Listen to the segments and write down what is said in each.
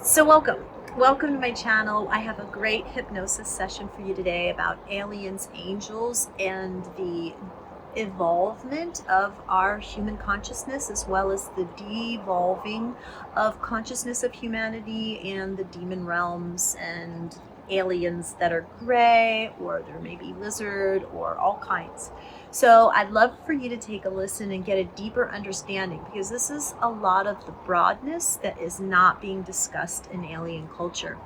So welcome to my channel. I have a great hypnosis session for you today about aliens, angels, and the evolvement of our human consciousness, as well as the devolving of consciousness of humanity and the demon realms and aliens that are gray, or there may be lizard, or all kinds. So I'd love for you to take a listen and get a deeper understanding, because this is a lot of the broadness that is not being discussed in alien culture.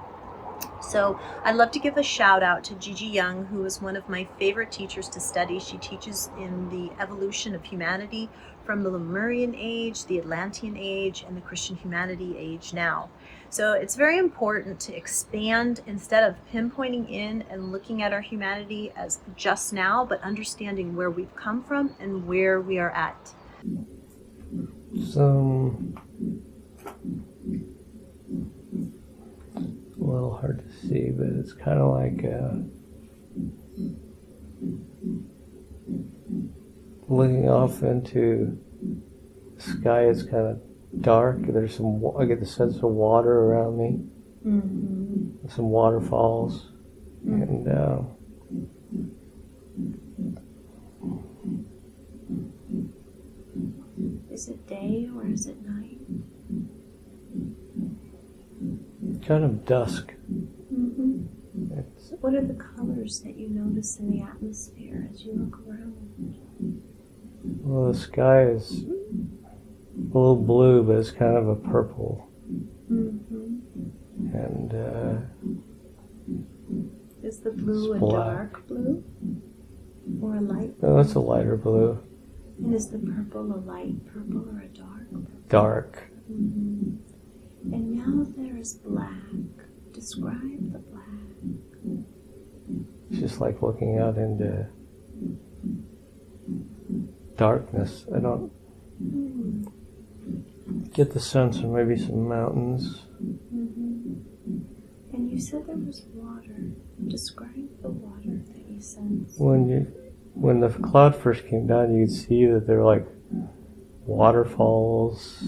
So I'd love to give a shout out to Gigi Young, who is one of my favorite teachers to study. She teaches in the evolution of humanity from the Lemurian age, the Atlantean age, and the Christian humanity age now. So it's very important to expand instead of pinpointing in and looking at our humanity as just now, but understanding where we've come from and where we are at. A little hard to see, but it's kind of like looking off into the sky. It's kind of dark. There's I get the sense of water around me, some waterfalls, and Is it day or is it night? kind of dusk. What are the colors that you notice in the atmosphere as you look around? Well, the sky is a little blue, but it's kind of a purple. And is the blue a black. dark blue or a light blue? No, that's a lighter blue. And is the purple a light purple or a dark purple? Dark. And now there is black. Describe the black. It's just like looking out into darkness. I don't get the sense of maybe some mountains. And you said there was water. Describe the water that you sense. When the cloud first came down, you could see that there were like waterfalls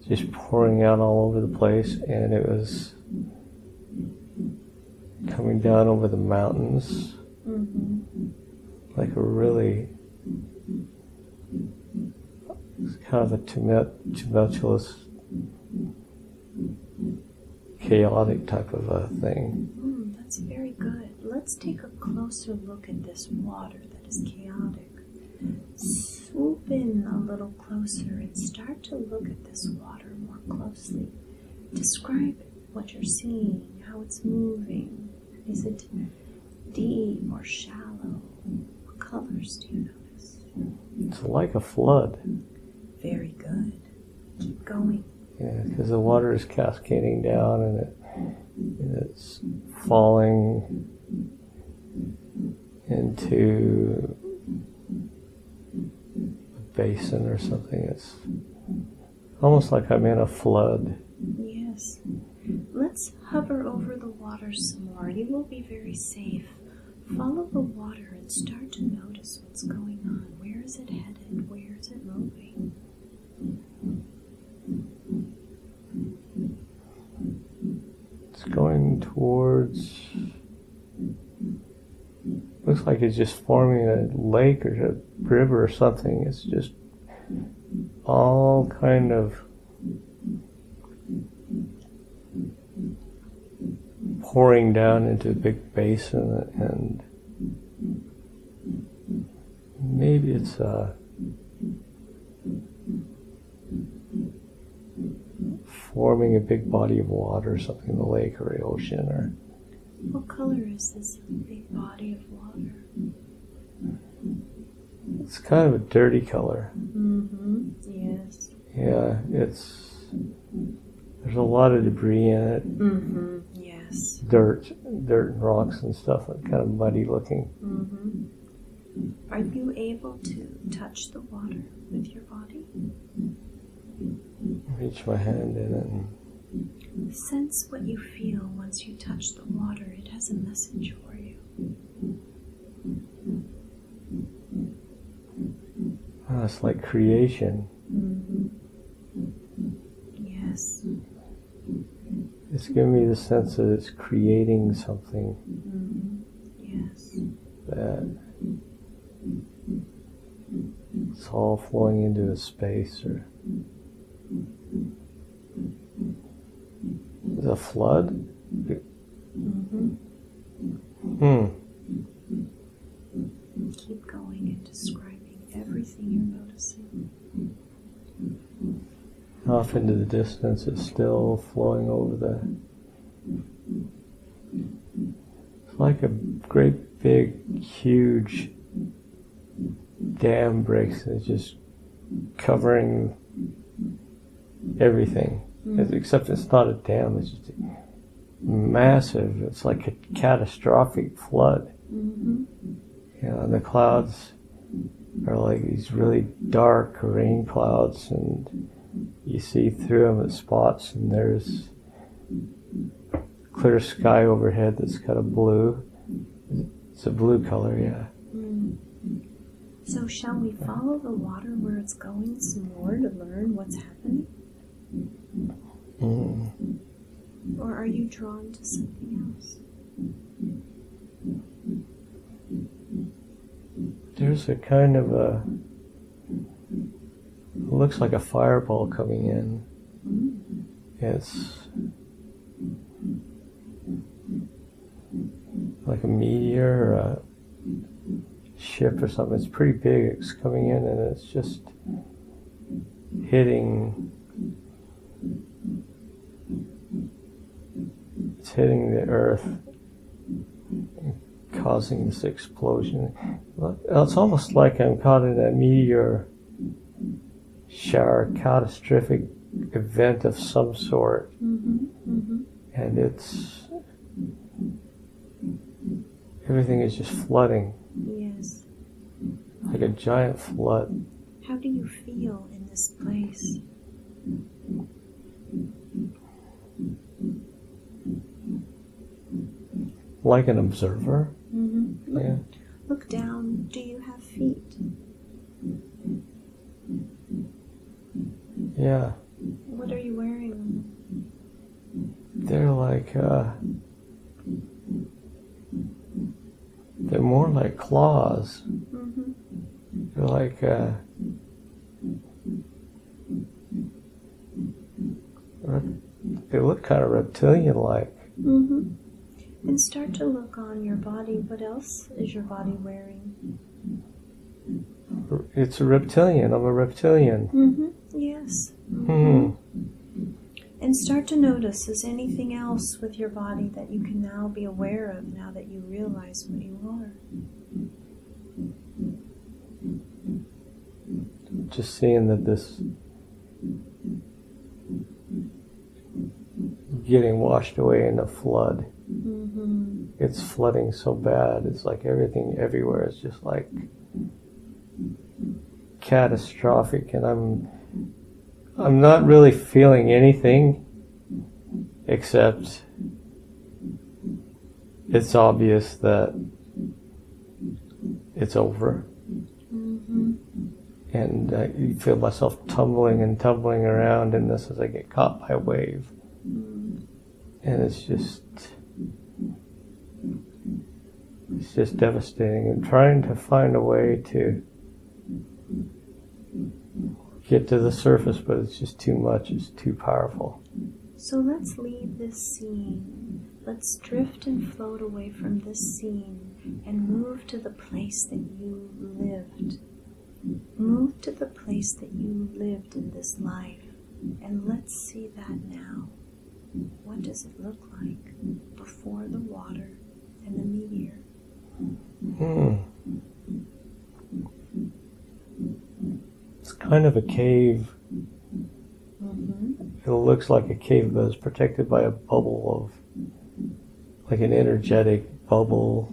just pouring out all over the place, and it was coming down over the mountains like a really, it's kind of a tumultuous, chaotic type of a thing. That's very good. Let's take a closer look at this water that is chaotic. Swoop in a little closer and start to look at this water more closely. Describe what you're seeing, how it's moving. Is it deep or shallow? What colors do you notice? It's like a flood. Very good. Keep going. Yeah, because the water is cascading down and it's falling into a basin or something. It's almost like I'm in a flood. Yes. Let's hover over the water some more. You will be very safe. Follow the water and start to notice what's going on. Where is it headed? Where is it moving? It's going towards, looks like it's just forming a lake or a river or something. It's just all kind of pouring down into a big basin, and maybe it's forming a big body of water or something, the lake or the ocean. Or what color is this big body of water? it's kind of a dirty color. Yes. Yeah, there's a lot of debris in it. Yes. Dirt and rocks and stuff, kind of muddy looking. Are you able to touch the water with your body? Reach my hand in it and Sense what you feel once you touch the water. It has a message for you. it's like creation. Yes. it's giving me the sense that it's creating something Yes. that it's all flowing into a space, or is it a flood? Keep going and describing everything you're noticing. Off into the distance, it's still flowing over it's like a great big huge dam breaks, and it's just covering everything. Except it's not a dam, it's just massive. It's like a catastrophic flood. And the clouds are like these really dark rain clouds, and you see through them at spots, and there's clear sky overhead that's kind of blue. It's a blue color, yeah. So shall we follow the water where it's going some more to learn what's happening? Or are you drawn to something else? There's a kind of it looks like a fireball coming in. It's like a meteor or a ship or something. It's pretty big. It's coming in, and it's just hitting. It's hitting the earth, causing this explosion. It's almost like I'm caught in a meteor shower, catastrophic event of some sort. And it's everything is just flooding. Yes. Like a giant flood. How do you feel in this place? Like an observer. Yeah. Look down. Do you have feet? Yeah. What are you wearing on them? They're like they're more like claws. They're like they look kind of reptilian-like. And start to look on your body. What else is your body wearing? It's a reptilian. I'm a reptilian. Yes. And start to notice, is anything else with your body that you can now be aware of now that you realize what you are? Just seeing that this getting washed away in a flood. It's flooding so bad. It's like everything everywhere is just like catastrophic, and I'm not really feeling anything except it's obvious that it's over. And I feel myself tumbling and tumbling around in this as I get caught by a wave. And it's just devastating, and trying to find a way to get to the surface, but it's just too much, it's too powerful. So let's leave this scene. Let's drift and float away from this scene and move to the place that you lived. Move to the place that you lived in this life, and let's see that now. What does it look like before the water and the meteor? It's kind of a cave. It looks like a cave, but it's protected by a bubble of, like an energetic bubble.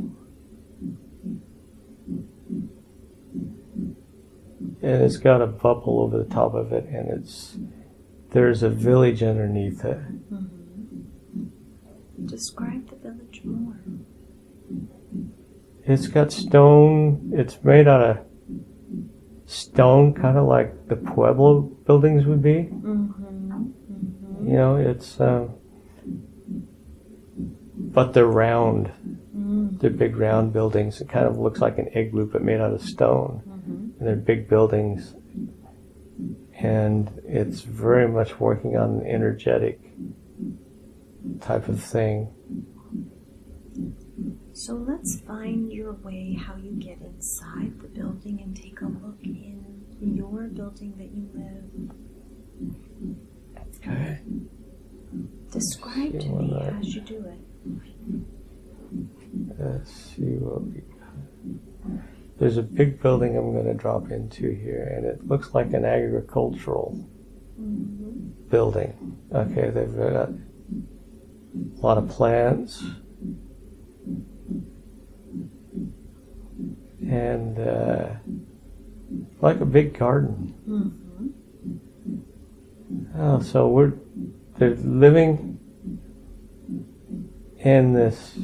And it's got a bubble over the top of it, and there's a village underneath it. Describe the village more. It's got stone. It's made out of stone, kind of like the Pueblo buildings would be. You know, it's but they're round. They're big round buildings. It kind of looks like an igloo but made out of stone. And they're big buildings. And it's very much working on an energetic type of thing. So let's find your way how you get inside the building and take a look in your building that you live. Okay. Describe to me as you do it. Let's see what we got. There's a big building I'm going to drop into here, and it looks like an agricultural building. Okay, they've got a lot of plants and like a big garden. Oh, so they're living in this.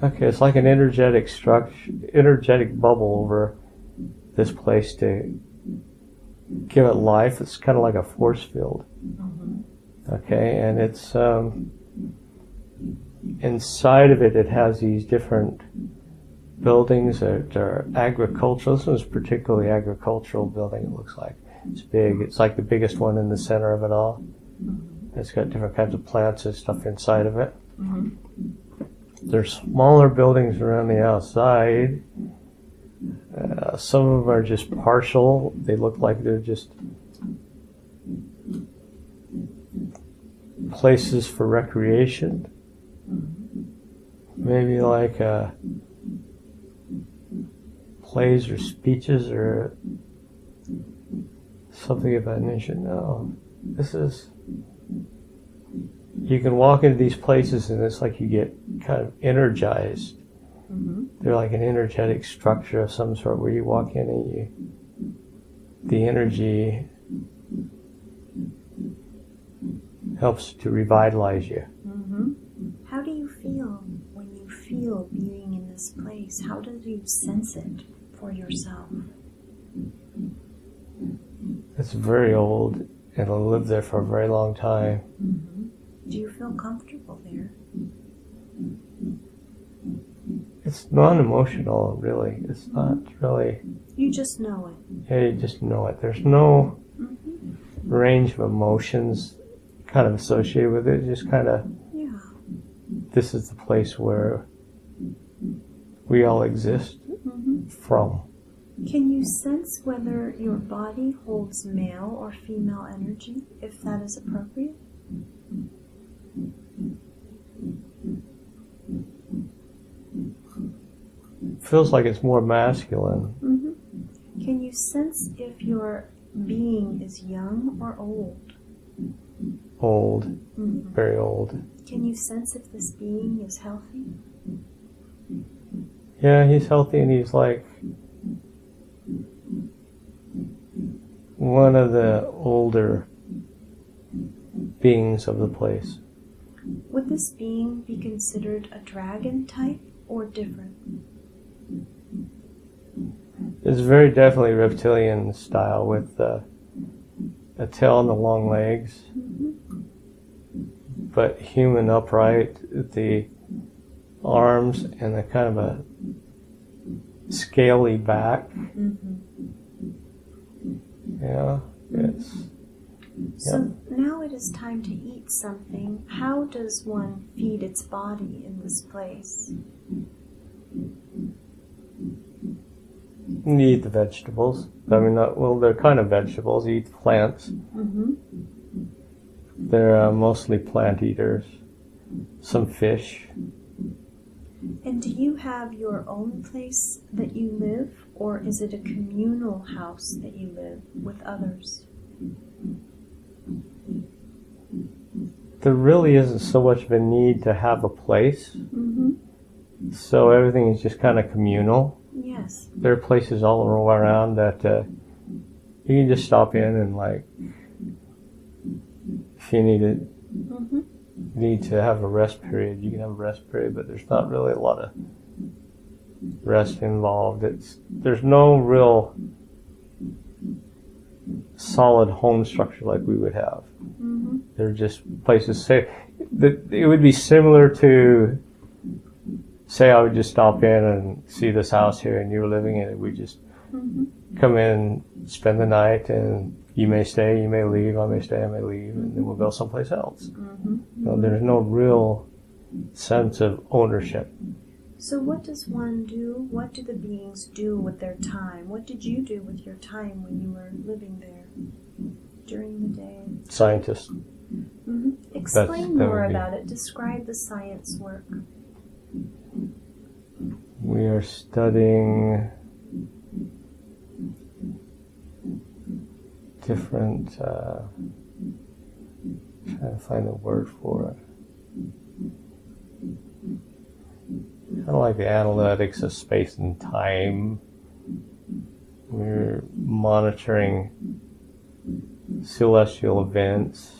Okay, it's like an energetic structure, energetic bubble over this place to give it life. It's kind of like a force field. Okay, and it's inside of it. It has these different buildings that are agricultural. This one's particularly agricultural building. It looks like it's big. It's like the biggest one in the center of it all. It's got different kinds of plants and stuff inside of it. There's smaller buildings around the outside. Some of them are just partial. They look like they're just places for recreation. Maybe like plays or speeches or something of that nature. No, this is. You can walk into these places and it's like you get kind of energized. They're like an energetic structure of some sort where you walk in and the energy helps to revitalize you. How do you feel when you feel being in this place? How do you sense it for yourself? It's very old and it'll live there for a very long time. Do you feel comfortable there? It's non-emotional, really. It's not really. You just know it. Yeah, you just know it. There's no range of emotions kind of associated with it. Just kind of, this is the place where we all exist from. Can you sense whether your body holds male or female energy, if that is appropriate? Feels like it's more masculine. Can you sense if your being is young or old? Old. Very old. Can you sense if this being is healthy? Yeah, he's healthy and he's like one of the older beings of the place. Would this being be considered a dragon type or different? It's very definitely reptilian style with a tail and the long legs, but human upright, the arms and the kind of a scaly back. Yeah, it's. So now it is time to eat something. How does one feed its body in this place? You eat the vegetables. I mean, they're kind of vegetables. You eat plants. They're mostly plant eaters. Some fish. And do you have your own place that you live, or is it a communal house that you live with others? There really isn't so much of a need to have a place. So everything is just kind of communal. Yes. There are places all around that you can just stop in and, like, if you need to have a rest period, you can have a rest period, but there's not really a lot of rest involved. There's no real solid home structure like we would have. Mm-hmm. They're just places. Say it would be similar to, say, I would just stop in and see this house here, and you were living in it. We just come in, spend the night, and you may stay, you may leave. I may stay, I may leave, and then we'll go someplace else. There's no real sense of ownership. So what does one do? What do the beings do with their time? What did you do with your time when you were living there during the day? Scientists. Explain more about it. Describe the science work. We are studying different, trying to find the word for it. Kind of like the analytics of space and time. We're monitoring celestial events.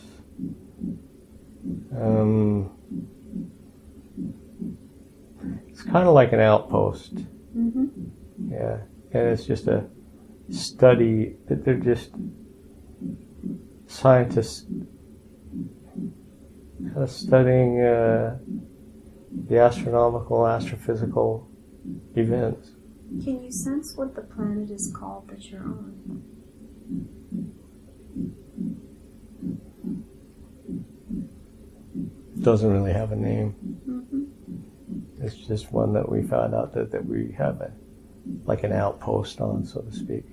It's kind of like an outpost. Yeah, and it's just a study that they're just scientists kind of studying the astronomical, astrophysical events. Can you sense what the planet is called that you're on? It doesn't really have a name. It's just one that we found out that we have like an outpost on, so to speak.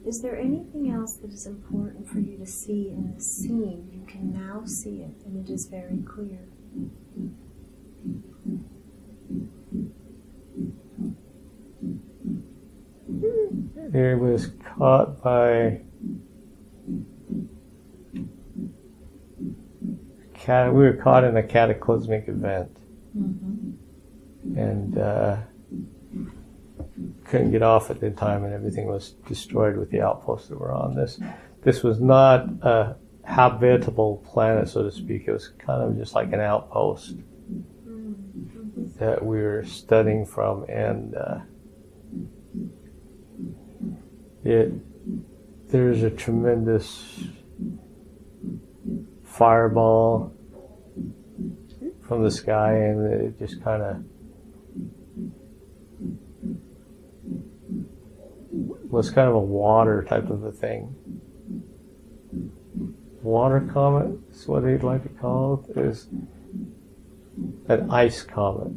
Is there anything else that is important for you to see in this scene? You can now see it, and it is very clear. It was caught by we were caught in a cataclysmic event, and couldn't get off at the time, and everything was destroyed with the outpost that we're on. This was not a habitable planet, so to speak. It was kind of just like an outpost that we were studying from, and there's a tremendous fireball from the sky, and it just kind of was kind of a water type of a thing. Water comet is what they'd like to call it. It was an ice comet.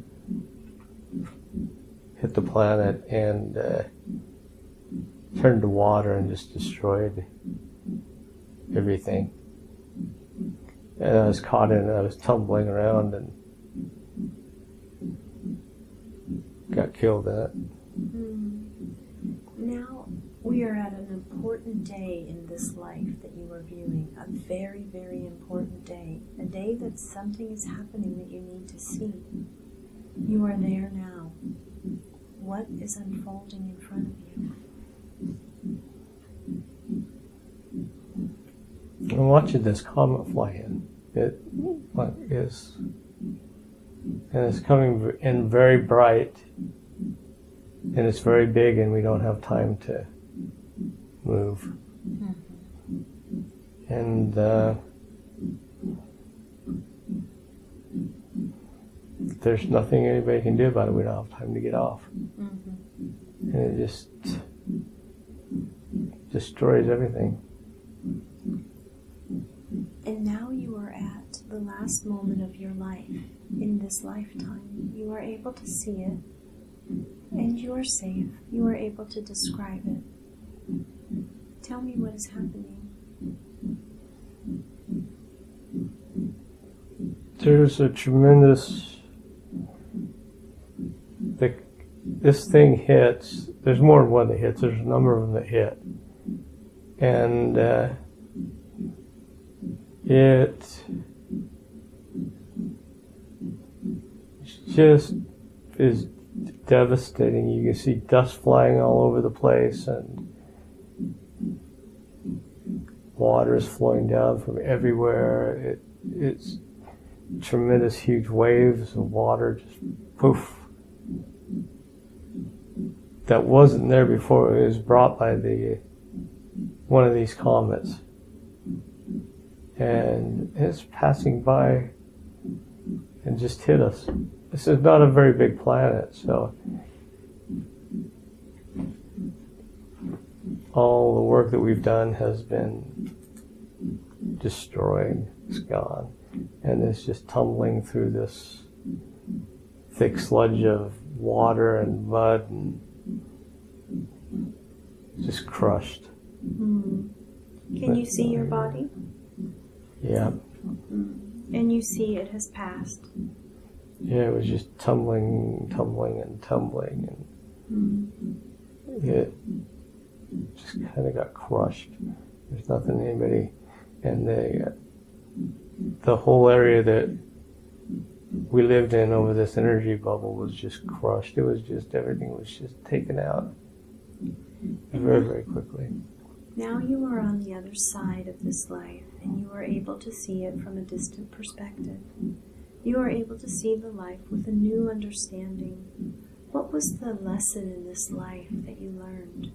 Hit the planet and turned to water and just destroyed everything. And I was caught in it. I was tumbling around and got killed in it. Now we are at an important day in this life that you are viewing. A very, very important day. A day that something is happening that you need to see. You are there now. What is unfolding in front of you? I'm watching this comet fly in. It is, and it's coming in very bright, and it's very big, and we don't have time to move. And there's nothing anybody can do about it. We don't have time to get off. And it just destroys everything. And now you are at the last moment of your life in this lifetime. You are able to see it, and you are safe. You are able to describe it. Tell me what is happening. There's a tremendous... This thing hits. There's more than one that hits. There's a number of them that hit. And it just is devastating. You can see dust flying all over the place, and water is flowing down from everywhere. It's tremendous, huge waves of water, just poof. That wasn't there before. It was brought by the one of these comets, and it's passing by and just hit us. This is not a very big planet, so all the work that we've done has been destroyed. It's gone. And it's just tumbling through this thick sludge of water and mud and just crushed. Can you see your body? Yeah. And you see it has passed. Yeah, it was just tumbling, and it just kind of got crushed. There's nothing anybody, and the whole area that we lived in over this energy bubble was just crushed. It was just, everything was just taken out very, very quickly. Now you are on the other side of this life, and you are able to see it from a distant perspective. You are able to see the life with a new understanding. What was the lesson in this life that you learned?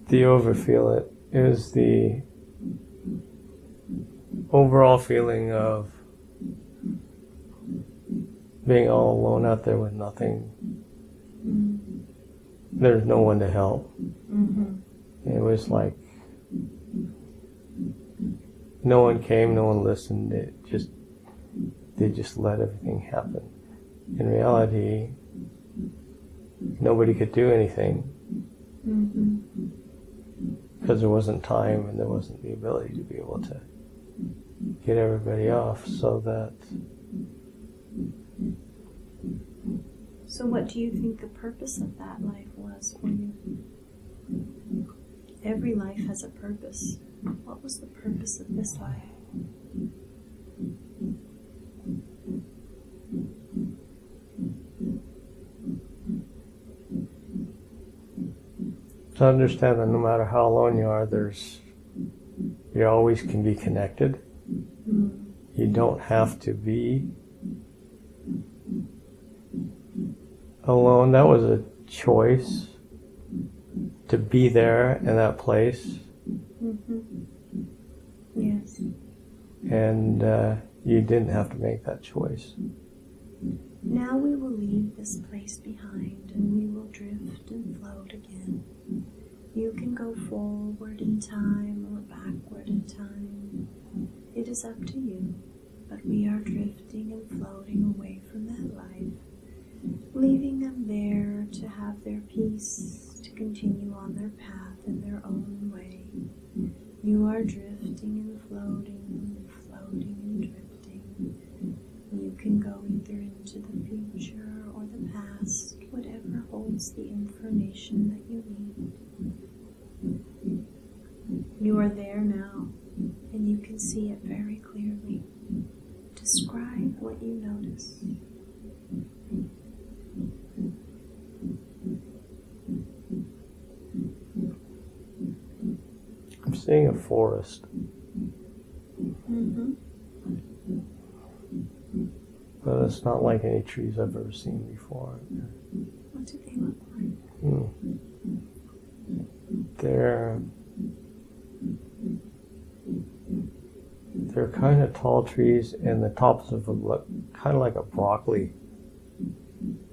The overfeel it is the overall feeling of being all alone out there with nothing. There's no one to help. It was like no one came, no one listened. They just let everything happen. In reality, nobody could do anything because there wasn't time and there wasn't the ability to be able to get everybody off, so that. So what do you think the purpose of that life was for you? Every life has a purpose. What was the purpose of this life? To understand that no matter how alone you are, you always can be connected. You don't have to be alone. That was a choice to be there in that place. Yes. And you didn't have to make that choice. Now we will leave this place behind and we will drift and float again. You can go forward in time or backward in time. It is up to you, but we are drifting and floating away from that life, leaving them there to have their peace, to continue on their path in their own way. You are drifting and floating and drifting. You can go either into the future or the past, whatever holds the information that you need. You are there now, and you can see it very clearly. Describe what you notice. I'm seeing a forest. But it's not like any trees I've ever seen before. What do they look like? They're kind of tall trees, and the tops of them look kind of like a broccoli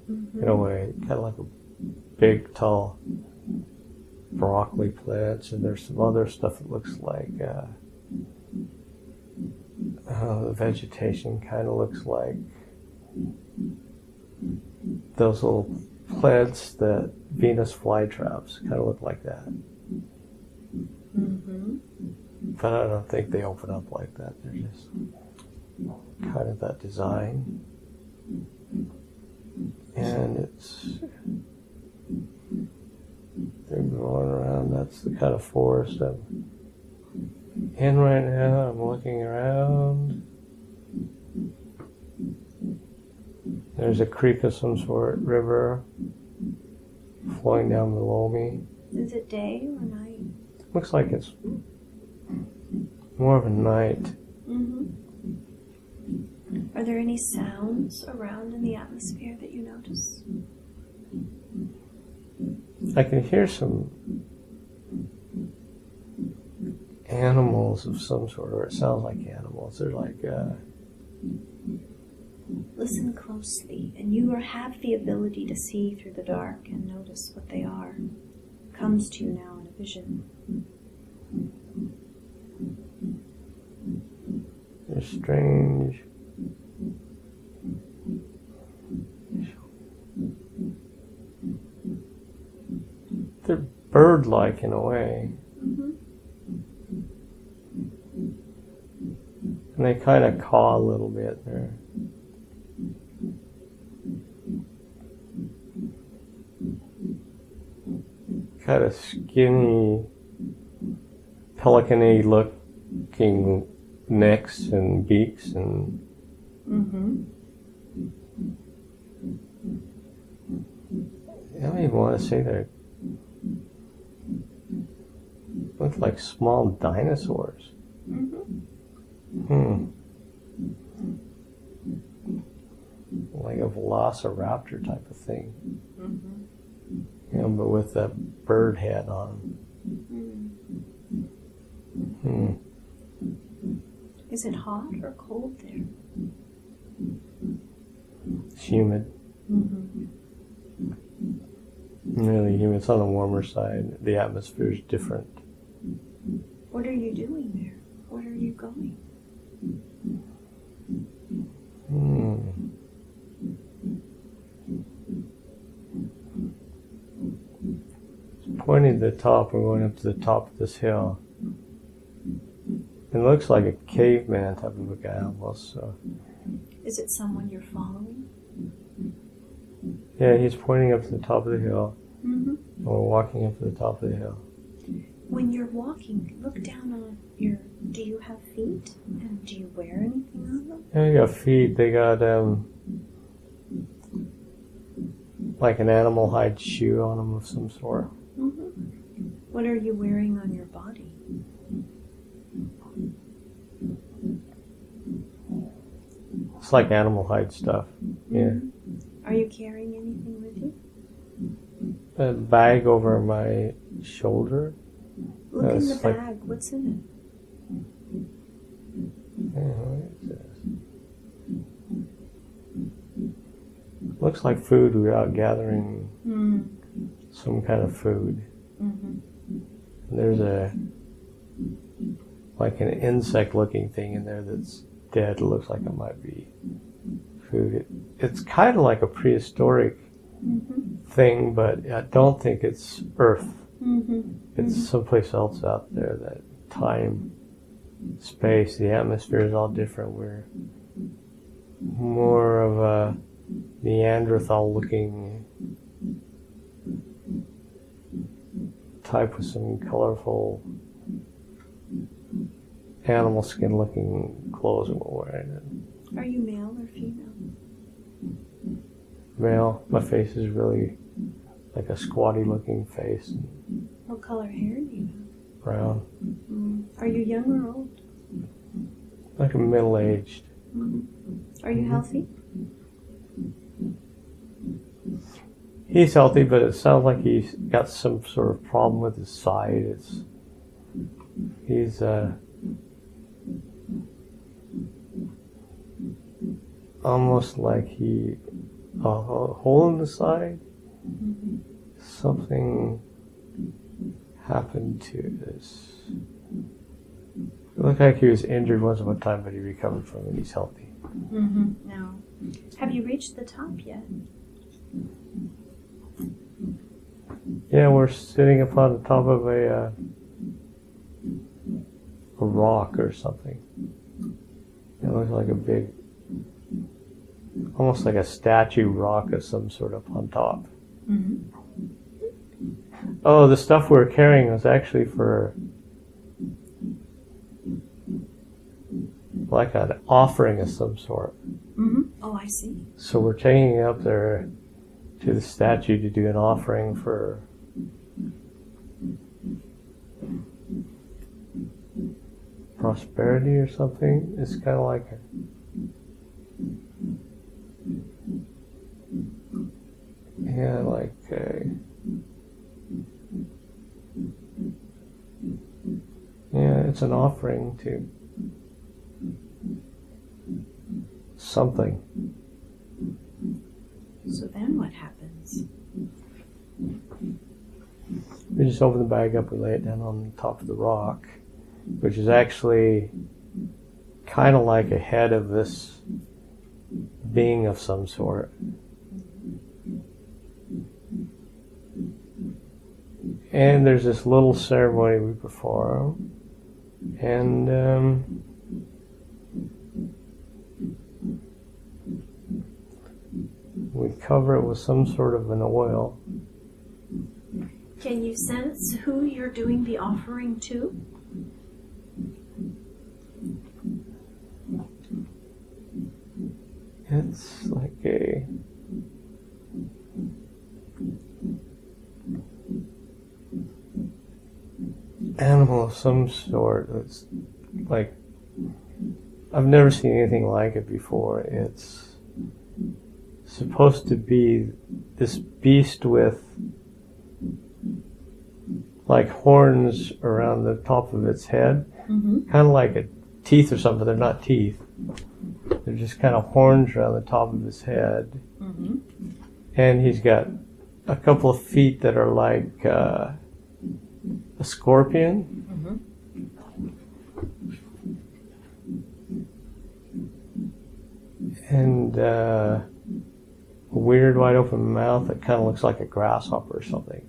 in a way, kind of like a big, tall broccoli plants. And there's some other stuff that looks like the vegetation kind of looks like those little plants that Venus flytraps kind of look like that. But I don't think they open up like that. They're just kind of that design. And they're going around. That's the kind of forest I'm in right now. I'm looking around. There's a creek of some sort, river. flowing down below me. Is it day or night? Looks like it's more of a night. Mm-hmm. Are there any sounds around in the atmosphere that you notice? I can hear some animals of some sort, or it sounds like animals. They're like, Listen closely, and you have the ability to see through the dark and notice what they are. Comes to you now in a vision. they're strange. They're bird-like in a way. Mm-hmm. And they kind of caw a little bit there. Kind of skinny, pelican-y looking necks and beaks and Mm-hmm. I don't even want to say they look like small dinosaurs. Mm-hmm. Like a velociraptor type of thing. Mm-hmm. You know, but with that bird head on them. Is it hot or cold there? It's humid. Mm-hmm. Really humid. It's on the warmer side. The atmosphere is different. What are you doing there? Where are you going? Pointing to the top, we're going up to the top of this hill. It looks like a caveman type of a guy almost. So. Is it someone you're following? Yeah, he's pointing up to the top of the hill. Mm-hmm. And we're walking up to the top of the hill. When you're walking, look down on your... Do you have feet? And do you wear anything on them? Yeah, they got feet. They got like an animal hide shoe on them of some sort. Mm-hmm. What are you wearing on your body? It's like animal hide stuff. Yeah. Are you carrying anything with you? A bag over my shoulder. Look in the it's like- bag. What's in Yeah, what is this? Looks like food. We're out gathering it? some kind of food. Mm-hmm. There's like an insect-looking thing in there that's dead. It looks like it might be food. It's kind of like a prehistoric Mm-hmm. thing, but I don't think it's Earth. Mm-hmm. It's someplace else out there. That time, space, the atmosphere is all different. We're more of a Neanderthal-looking type with some colorful animal skin-looking clothes that we're wearing. Are you male or female? Male. My face is really like a squatty-looking face, What color hair do you have? brown, Are you young or old? like a middle-aged. Are you healthy? He's healthy, but it sounds like he's got some sort of problem with his side. He's almost like a hole in the side. Something happened to this. It looked like he was injured once upon a time, but he recovered from it. He's healthy. No. Have you reached the top yet? Yeah, we're sitting upon the top of a rock or something. It looks like a big, almost like a statue rock of some sort up on top. Oh, the stuff we're carrying was actually for like an offering of some sort. Oh, I see. So we're taking it up there to the statue to do an offering for prosperity or something. It's kind of like it's an offering to something. So then what happens? We just open the bag up, we lay it down on the top of the rock, which is actually kind of like a head of this being of some sort. And there's this little ceremony we perform, and we cover it with some sort of an oil. Can you sense who you're doing the offering to? It's like a animal of some sort. It's like, I've never seen anything like it before. It's supposed to be this beast with like horns around the top of its head, kind of like a teeth or something. They're not teeth. They're just kind of horns around the top of his head. And he's got a couple of feet that are like a scorpion. And a weird wide open mouth that kind of looks like a grasshopper or something.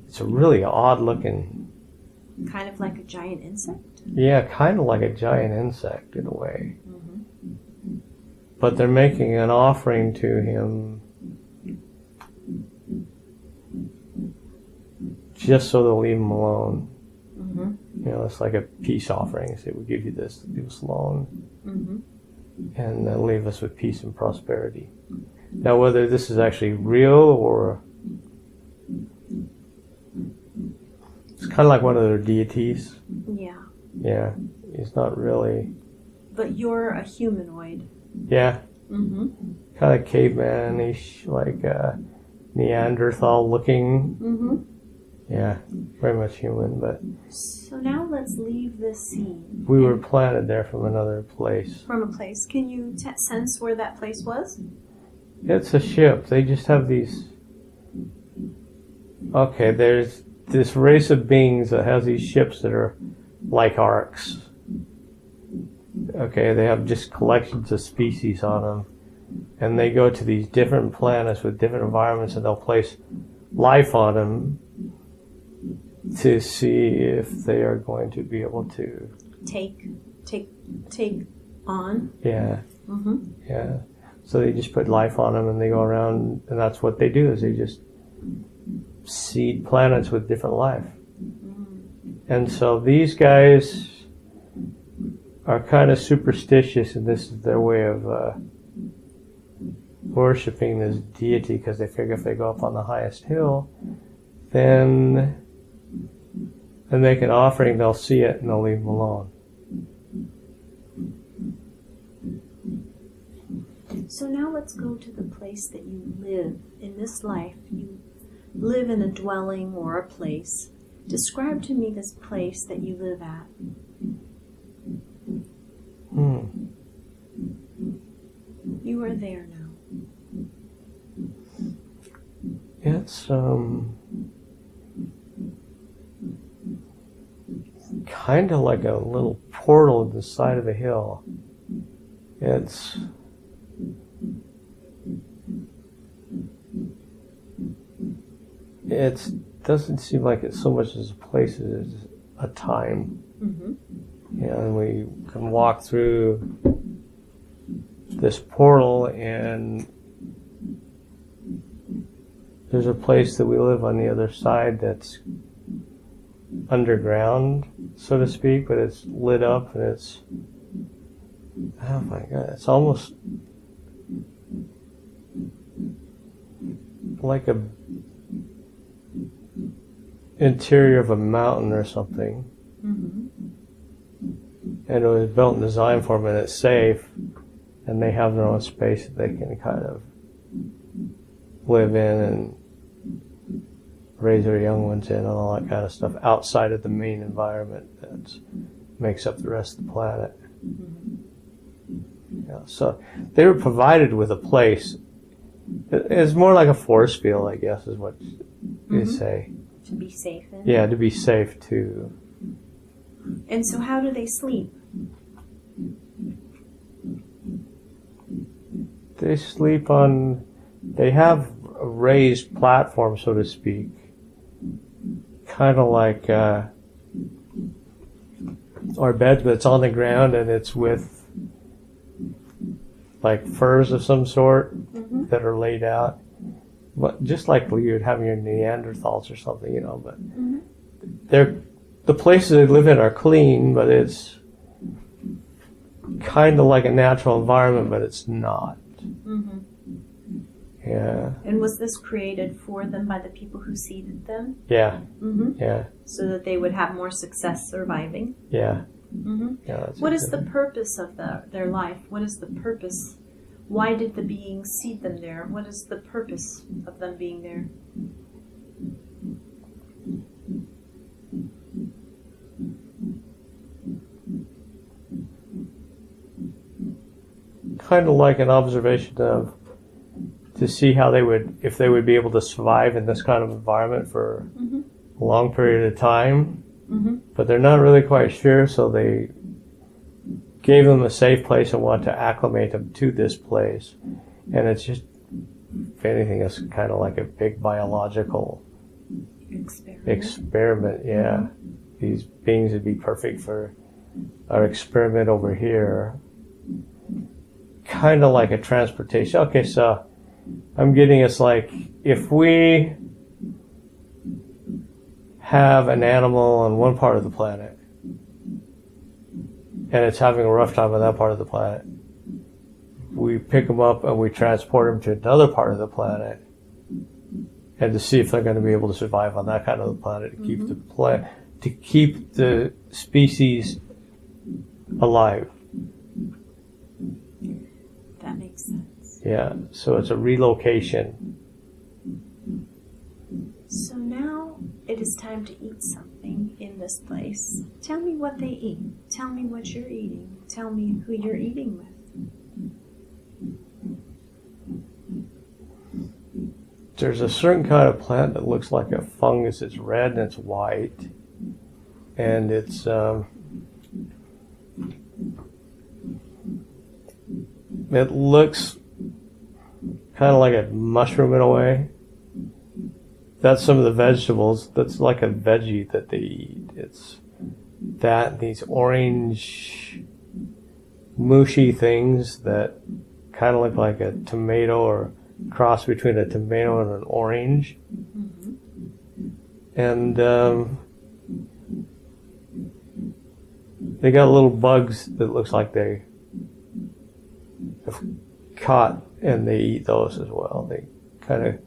It's a really odd looking... Kind of like a giant insect? Yeah, kind of like a giant insect in a way. But they're making an offering to him just so they'll leave him alone. You know, it's like a peace offering. Say, we give you this, leave us alone. And then leave us with peace and prosperity. Now, whether this is actually real or... It's kind of like one of their deities. Yeah. Yeah, he's not really... But you're a humanoid. Yeah. Kind of caveman-ish, like Neanderthal looking. Yeah, very much human, but... So now let's leave this scene. We were planted there from another place. From a place. Can you sense where that place was? It's a ship. They just have these... Okay, there's this race of beings that has these ships that are like arcs. Okay, they have just collections of species on them. And they go to these different planets with different environments, and they'll place life on them to see if they are going to be able to... Take on? Yeah. Yeah. So they just put life on them, and they go around, and that's what they do, is they just seed planets with different life. And so these guys are kind of superstitious, and this is their way of worshipping this deity, because they figure if they go up on the highest hill, then they make an offering, they'll see it, and they'll leave them alone. So now let's go to the place that you live in this life. You live in a dwelling or a place. Describe to me this place that you live at. You are there now. It's kind of like a little portal at the side of a hill. It doesn't seem like it's so much as a place as a time. You know, and we can walk through this portal, and there's a place that we live on the other side that's underground, so to speak, but it's lit up, and it's, oh my God, it's almost like a interior of a mountain or something. Mm-hmm. And it was built and designed for them, and it's safe, and they have their own space that they can kind of live in and raise their young ones in and all that kind of stuff outside of the main environment that makes up the rest of the planet. Mm-hmm. Yeah, so they were provided with a place. It's more like a force field, I guess, is what you say. To be safe in? Yeah, to be safe too. And so how do they sleep? They sleep on, they have a raised platform, so to speak. Kind of like our beds, but it's on the ground and it's with like furs of some sort Mm-hmm. that are laid out. But just like you'd have your Neanderthals or something, you know, but Mm-hmm. they're, the places they live in are clean, but it's kind of like a natural environment, but it's not. Mm-hmm. Yeah. And was this created for them by the people who seeded them? Yeah. Mm-hmm. Yeah. So that they would have more success surviving? Yeah. Mm-hmm. Yeah. That's What is the exactly. purpose of their life? What is the purpose? Why did the beings seed them there? What is the purpose of them being there? Kind of like an observation of to see how they would, if they would be able to survive in this kind of environment for Mm-hmm. a long period of time. Mm-hmm. But they're not really quite sure, so they gave them a safe place and want to acclimate them to this place. And it's just, if anything, it's kind of like a big biological experiment. Yeah. These beings would be perfect for our experiment over here. Kind of like a transportation. Okay, so I'm getting it's like if we have an animal on one part of the planet and it's having a rough time on that part of the planet, we pick them up and we transport them to another part of the planet and to see if they're going to be able to survive on that kind of the planet to keep to keep the species alive. That makes sense. Yeah, so it's a relocation. So now it is time to eat something in this place. Tell me what they eat. Tell me what you're eating. Tell me who you're eating with. There's a certain kind of plant that looks like a fungus. It's red and it's white. And it's it looks kind of like a mushroom in a way. That's some of the vegetables. That's like a veggie that they eat. It's that, these orange mushy things that kind of look like a tomato or cross between a tomato and an orange. Mm-hmm. And they got little bugs that looks like they have caught, and they eat those as well. They kind of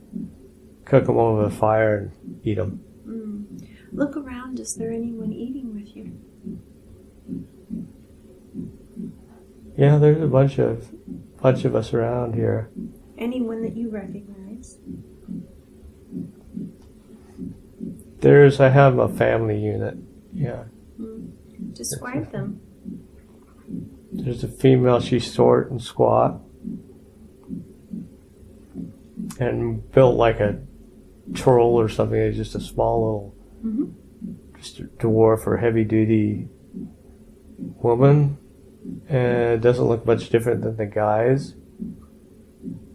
cook them over the fire and eat them. Mm. Look around. Is there anyone eating with you? Yeah, there's a bunch of us around here. Anyone that you recognize? I have a family unit. Yeah. Mm. Describe them. There's a female, she's short and squat and built like a troll or something. It's just a small little, Mm-hmm. just a dwarf or heavy duty woman. And it doesn't look much different than the guys.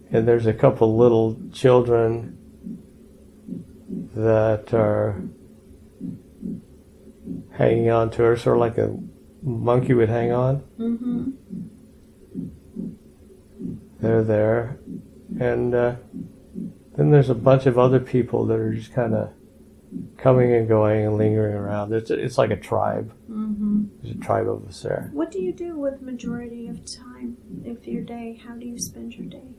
And there's a couple little children that are hanging on to her, sort of like a monkey would hang on. Mm-hmm. They're there. And then there's a bunch of other people that are just kind of coming and going and lingering around. It's like a tribe. Mm-hmm. There's a tribe of us there. What do you do with majority of time of your day? How do you spend your day?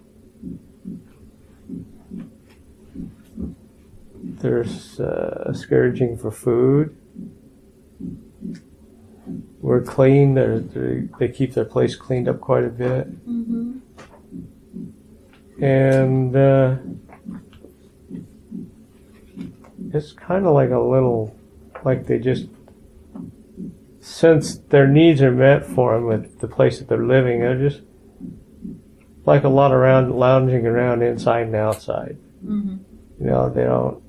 There's scourging for food. We're clean. They keep their place cleaned up quite a bit. Mm-hmm. And it's kind of like a little, like they just, since their needs are met for them with the place that they're living, they're just like a lot around lounging around inside and outside. Mm-hmm. You know, they don't.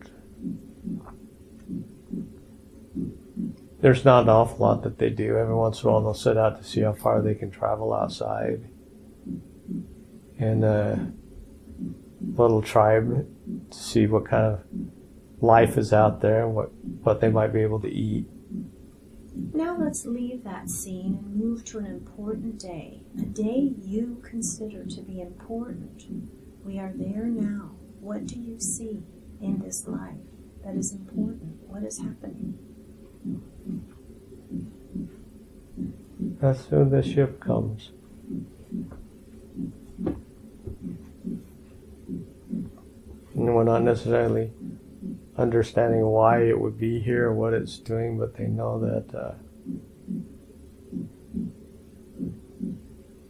There's not an awful lot that they do. Every once in a while, they'll set out to see how far they can travel outside. And a little tribe to see what kind of life is out there and what they might be able to eat. Now let's leave that scene and move to an important day, a day you consider to be important. We are there now. What do you see in this life that is important? What is happening? As soon as the ship comes. And we're not necessarily understanding why it would be here or what it's doing, but they know that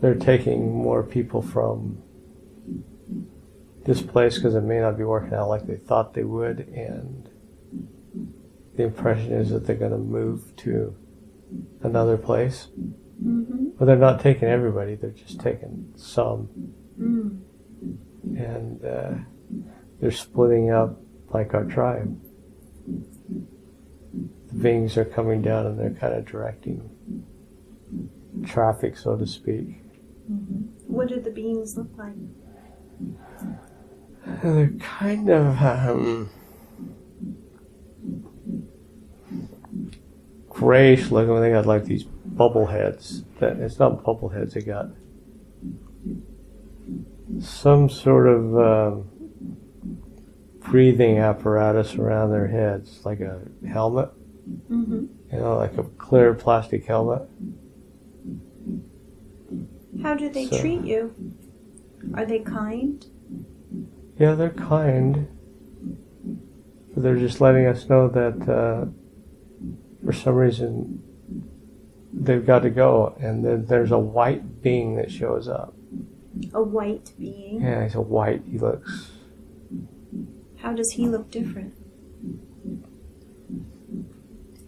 they're taking more people from this place because it may not be working out like they thought they would, and the impression is that they're going to move to another place. Mm-hmm. But they're not taking everybody, they're just taking some. Mm. And they're splitting up like our tribe. The beings are coming down and they're kind of directing traffic, so to speak. Mm-hmm. What do the beings look like? They're kind of grayish looking. They got like these bubble heads. It's not bubble heads, they got some sort of breathing apparatus around their heads, like a helmet. Mm-hmm. You know, like a clear plastic helmet. How do they treat you? Are they kind? Yeah, they're kind. But they're just letting us know that for some reason they've got to go. And then there's a white being that shows up. A white being? Yeah, he's a white. He looks... How does he look different?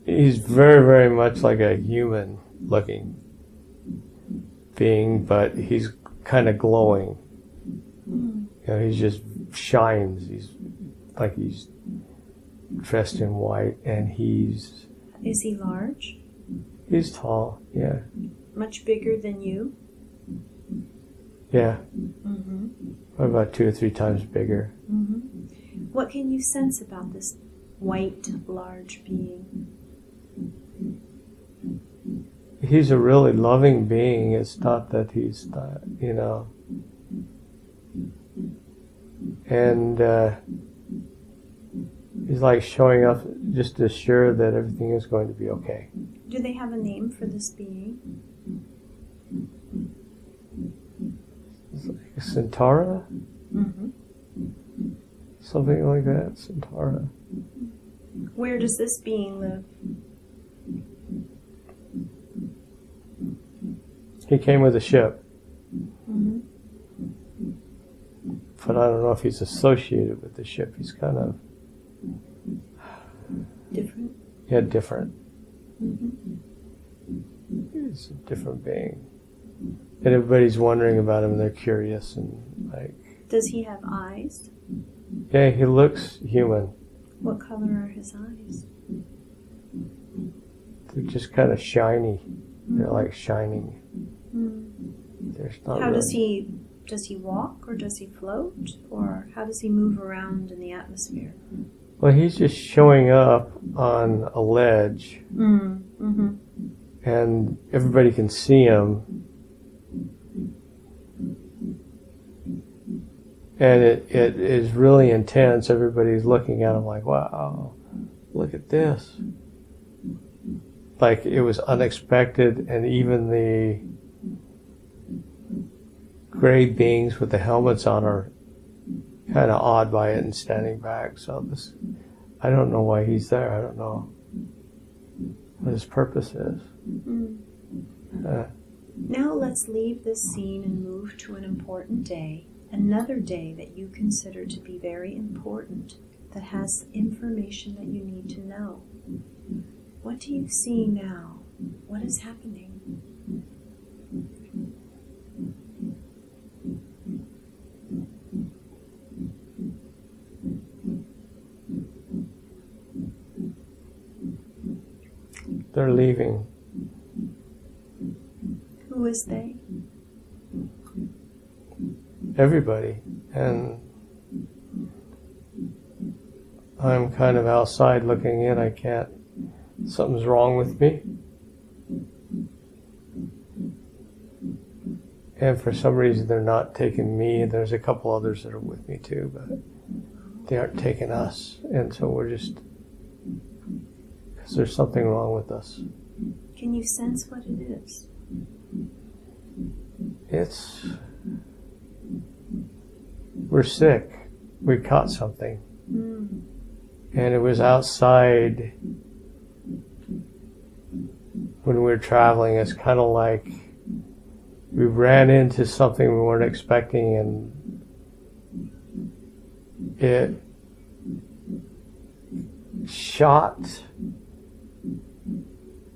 He's very, very much like a human-looking being, but he's kind of glowing. Mm. You know, he just shines. He's like he's dressed in white, and Is he large? he's tall. Yeah, Much bigger than you? yeah, Mm-hmm. about 2 or 3 times bigger. Mm-hmm. What can you sense about this white, large being? He's a really loving being. It's not that he's not, you know. And he's like showing up just to assure that everything is going to be okay. Do they have a name for this being? It's like a Centaura? Mm-hmm. Something like that, Centaura. Where does this being live? He came with a ship, Mm-hmm. but I don't know if he's associated with the ship. He's kind of, Different? yeah, different. Mm-hmm. He's a different being. And everybody's wondering about him and they're curious and like, Does he have eyes? yeah, he looks human. What color are his eyes? They're just kind of shiny. They're like shining. Mm. There's not How does really- he walk, or does he float, or how does he move around in the atmosphere? Well, he's just showing up on a ledge Mm-hmm. and everybody can see him. And it is really intense. Everybody's looking at him like, wow, look at this. Like it was unexpected, and even the gray beings with the helmets on are kind of awed by it and standing back. So I don't know why he's there. I don't know what his purpose is. Now let's leave this scene and move to an important day, another day that you consider to be very important, that has information that you need to know. What do you see now? What is happening? They're leaving. Who is they? Everybody. And I'm kind of outside looking in. I can't. Something's wrong with me. And for some reason they're not taking me. There's a couple others that are with me too, but they aren't taking us. And so we're just, because there's something wrong with us. Can you sense what it is? We're sick. We caught something. And it was outside when we were traveling. It's kind of like we ran into something we weren't expecting, and it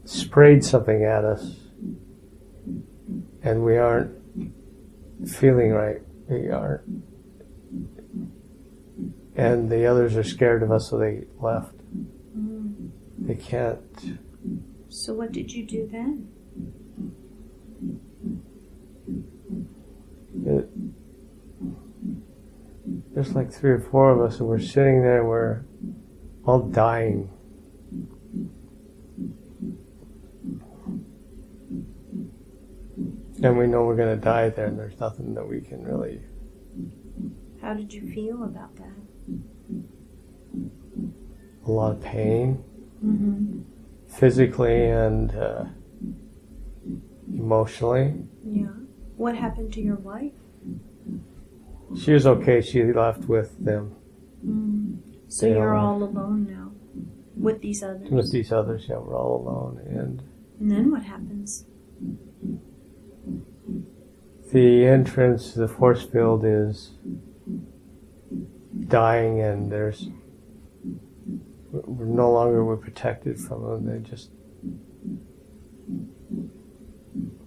sprayed something at us, and we aren't feeling right. We aren't. And the others are scared of us, so they left. They can't. So what did you do then? There's like 3 or 4 of us, and we're sitting there, we're all dying. And we know we're going to die there, and there's nothing that we can really... How did you feel about that? A lot of pain, physically and emotionally. Yeah. What happened to your wife? She was okay. She left with them. So you're all alone now with these others? With these others, yeah, we're all alone. And then what happens? The entrance to the force field is dying, and we're no longer protected from them.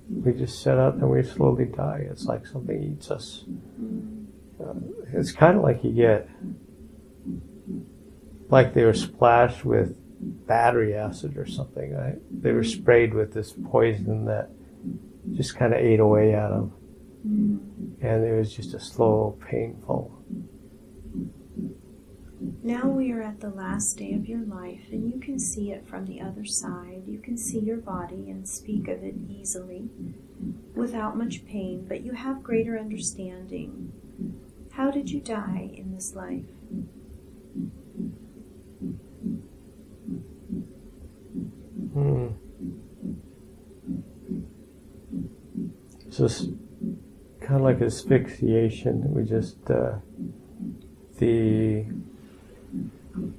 We just set up and we slowly die. It's like something eats us. It's kind of like you get, like they were splashed with battery acid or something, right? They were sprayed with this poison that just kind of ate away at them. And it was just a slow, painful. Now we are at the last day of your life, and you can see it from the other side. You can see your body and speak of it easily, without much pain, but you have greater understanding. How did you die in this life? So it's kind of like asphyxiation. We just,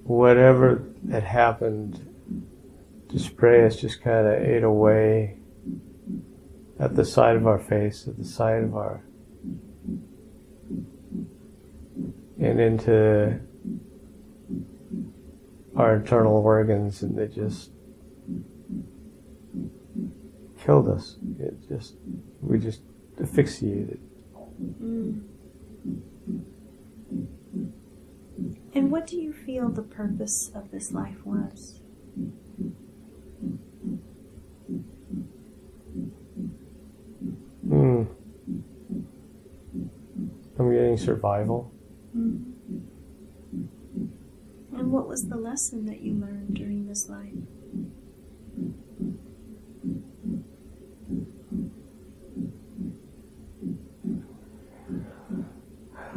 whatever had happened to spray us just kind of ate away at the side of our face, at the side of our, and into our internal organs, and they just killed us. We just asphyxiated. And what do you feel the purpose of this life was? I'm getting survival. And what was the lesson that you learned during this life?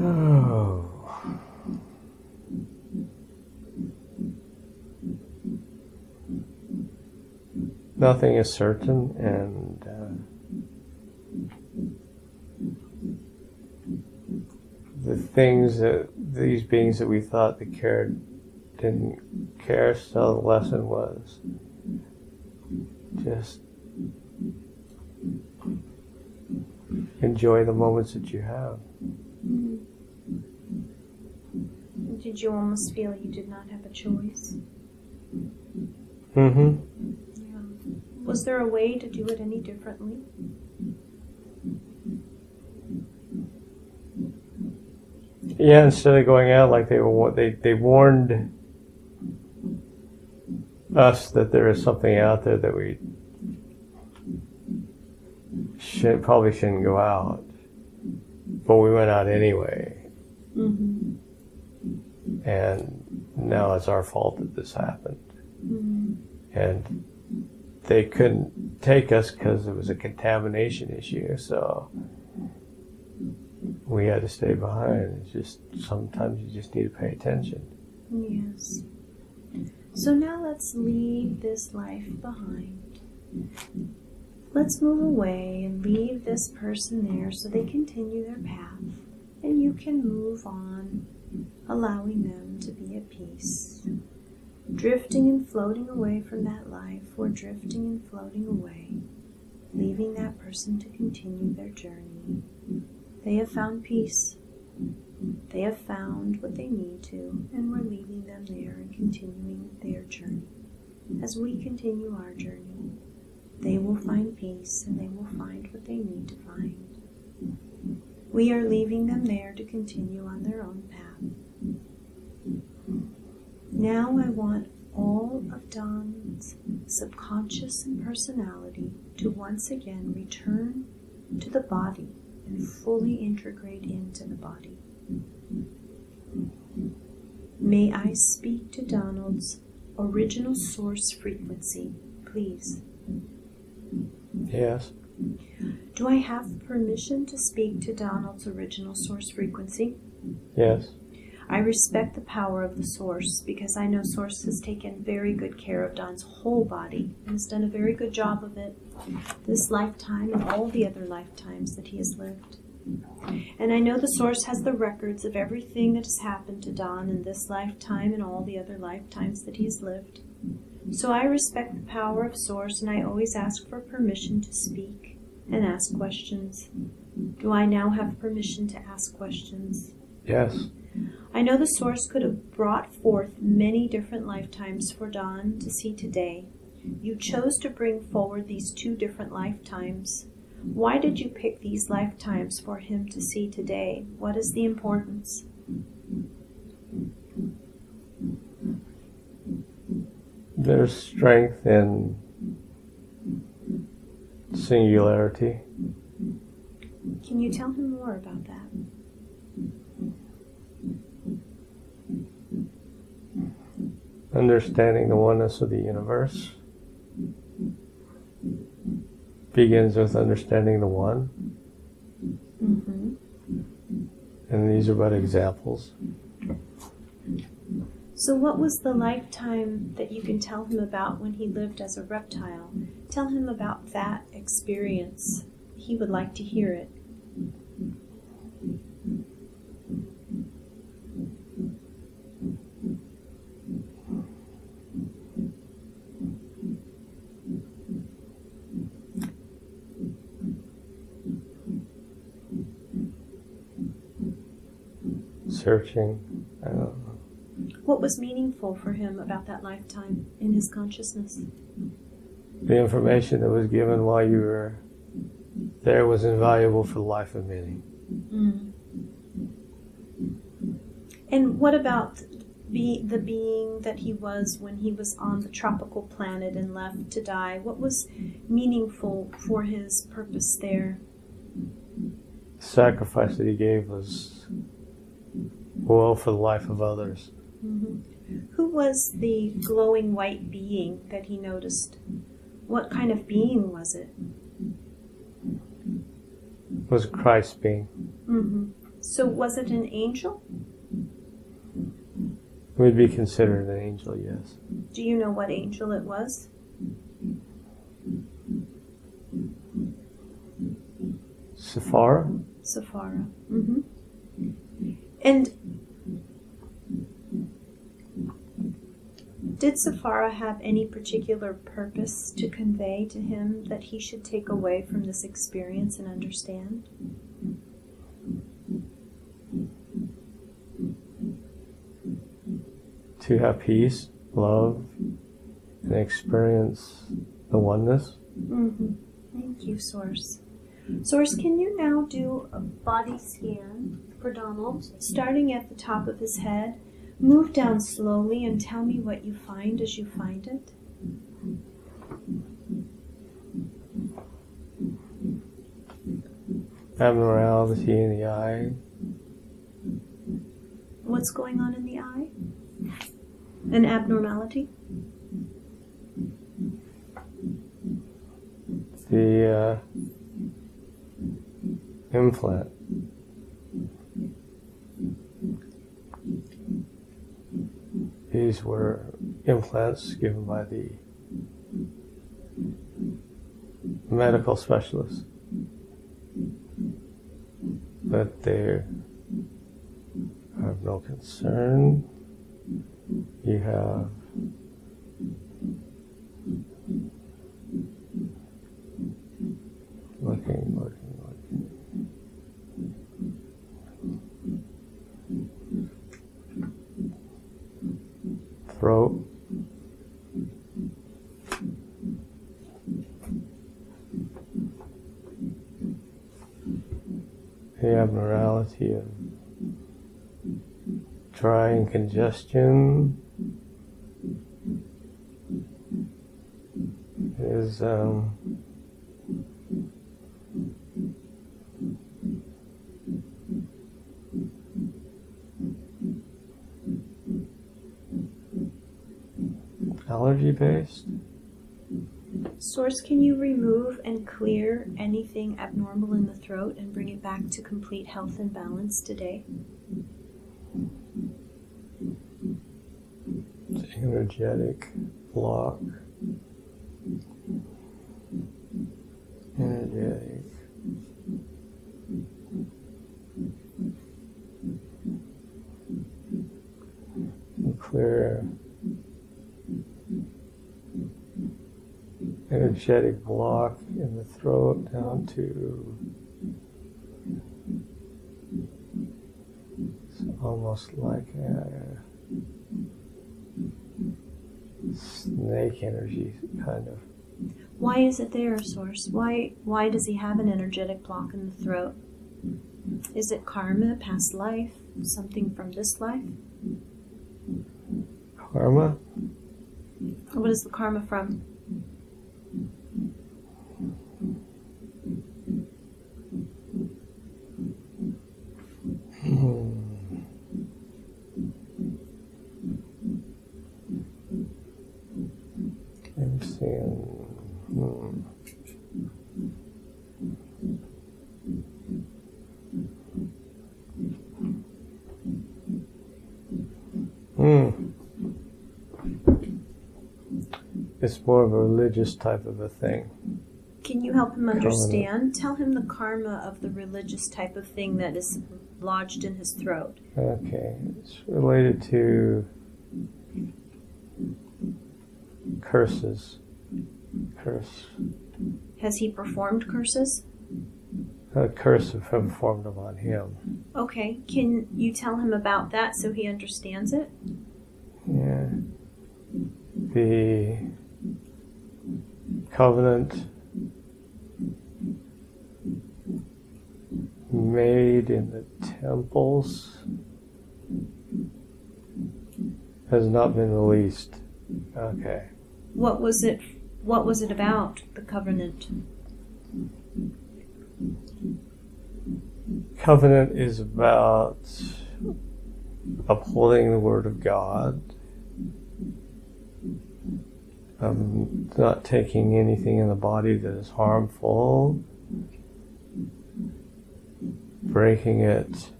Oh. Nothing is certain, and the things that these beings that we thought that cared didn't care, so the lesson was just enjoy the moments that you have. Mm. Did you almost feel you did not have a choice? Mm-hmm. Yeah. Was there a way to do it any differently? Yeah, instead of going out like they warned us that there is something out there that we probably shouldn't go out, but we went out anyway. Mm-hmm. And now it's our fault that this happened. Mm-hmm. And they couldn't take us because it was a contamination issue, so we had to stay behind. It's just sometimes you just need to pay attention. Yes. So now let's leave this life behind. Let's move away and leave this person there so they continue their path. And you can move on, allowing them to be at peace. Drifting and floating away from that life, or drifting and floating away, leaving that person to continue their journey. They have found peace. They have found what they need to, and we're leaving them there and continuing their journey. As we continue our journey, they will find peace and they will find what they need to find. We are leaving them there to continue on their own path. Now I want all of Don's subconscious and personality to once again return to the body and fully integrate into the body. May I speak to Donald's original source frequency, please? Yes. Do I have permission to speak to Donald's original source frequency? Yes. I respect the power of the source because I know source has taken very good care of Don's whole body and has done a very good job of it this lifetime and all the other lifetimes that he has lived. And I know the source has the records of everything that has happened to Don in this lifetime and all the other lifetimes that he has lived. So I respect the power of source, and I always ask for permission to speak and ask questions. Do I now have permission to ask questions? Yes. I know the source could have brought forth many different lifetimes for Don to see today. You chose to bring forward these 2 different lifetimes. Why did you pick these lifetimes for him to see today? What is the importance? There's strength in singularity. Can you tell him more about that? Understanding the oneness of the universe begins with understanding the one. Mm-hmm. And these are but examples. So what was the lifetime that you can tell him about when he lived as a reptile? Tell him about that experience. He would like to hear it. Searching. I don't know. What was meaningful for him about that lifetime in his consciousness? The information that was given while you were there was invaluable for the life of many. Mm. And what about the being that he was when he was on the tropical planet and left to die? What was meaningful for his purpose there? The sacrifice that he gave was well for the life of others. Mm-hmm. Who was the glowing white being that he noticed? What kind of being was it? It was Christ being. Mm-hmm. So was it an angel? It would be considered an angel, yes. Do you know what angel it was? Sephara? Sephara. Mm-hmm. And Did Safara have any particular purpose to convey to him that he should take away from this experience and understand? To have peace, love, and experience the oneness. Mm-hmm. Thank you, Source. Source, can you now do a body scan for Donald, starting at the top of his head? Move down slowly and tell me what you find as you find it. Abnormality in the eye. What's going on in the eye? An abnormality? The implant. These were implants given by the medical specialist, but they have no concern. You have looking. Throat. The abnormality of dry and congestion is allergy based. Source, can you remove and clear anything abnormal in the throat and bring it back to complete health and balance today? Energetic block. Energetic. Clear. Energetic block in the throat down to it's almost like a snake energy kind of. Why is it there, Source? Why does he have an energetic block in the throat? Is it karma, past life, something from this life? Karma? What is the karma from? I'm seeing. It's more of a religious type of a thing. Can you help him understand? Tell him the karma of the religious type of thing that is lodged in his throat. Okay, it's related to curses. Curse. Has he performed curses? A curse have been formed upon him. Okay, can you tell him about that so he understands it? Yeah. The covenant made in the temples has not been released. Okay. What was it about, the covenant? Covenant is about upholding the Word of God, not taking anything in the body that is harmful, breaking it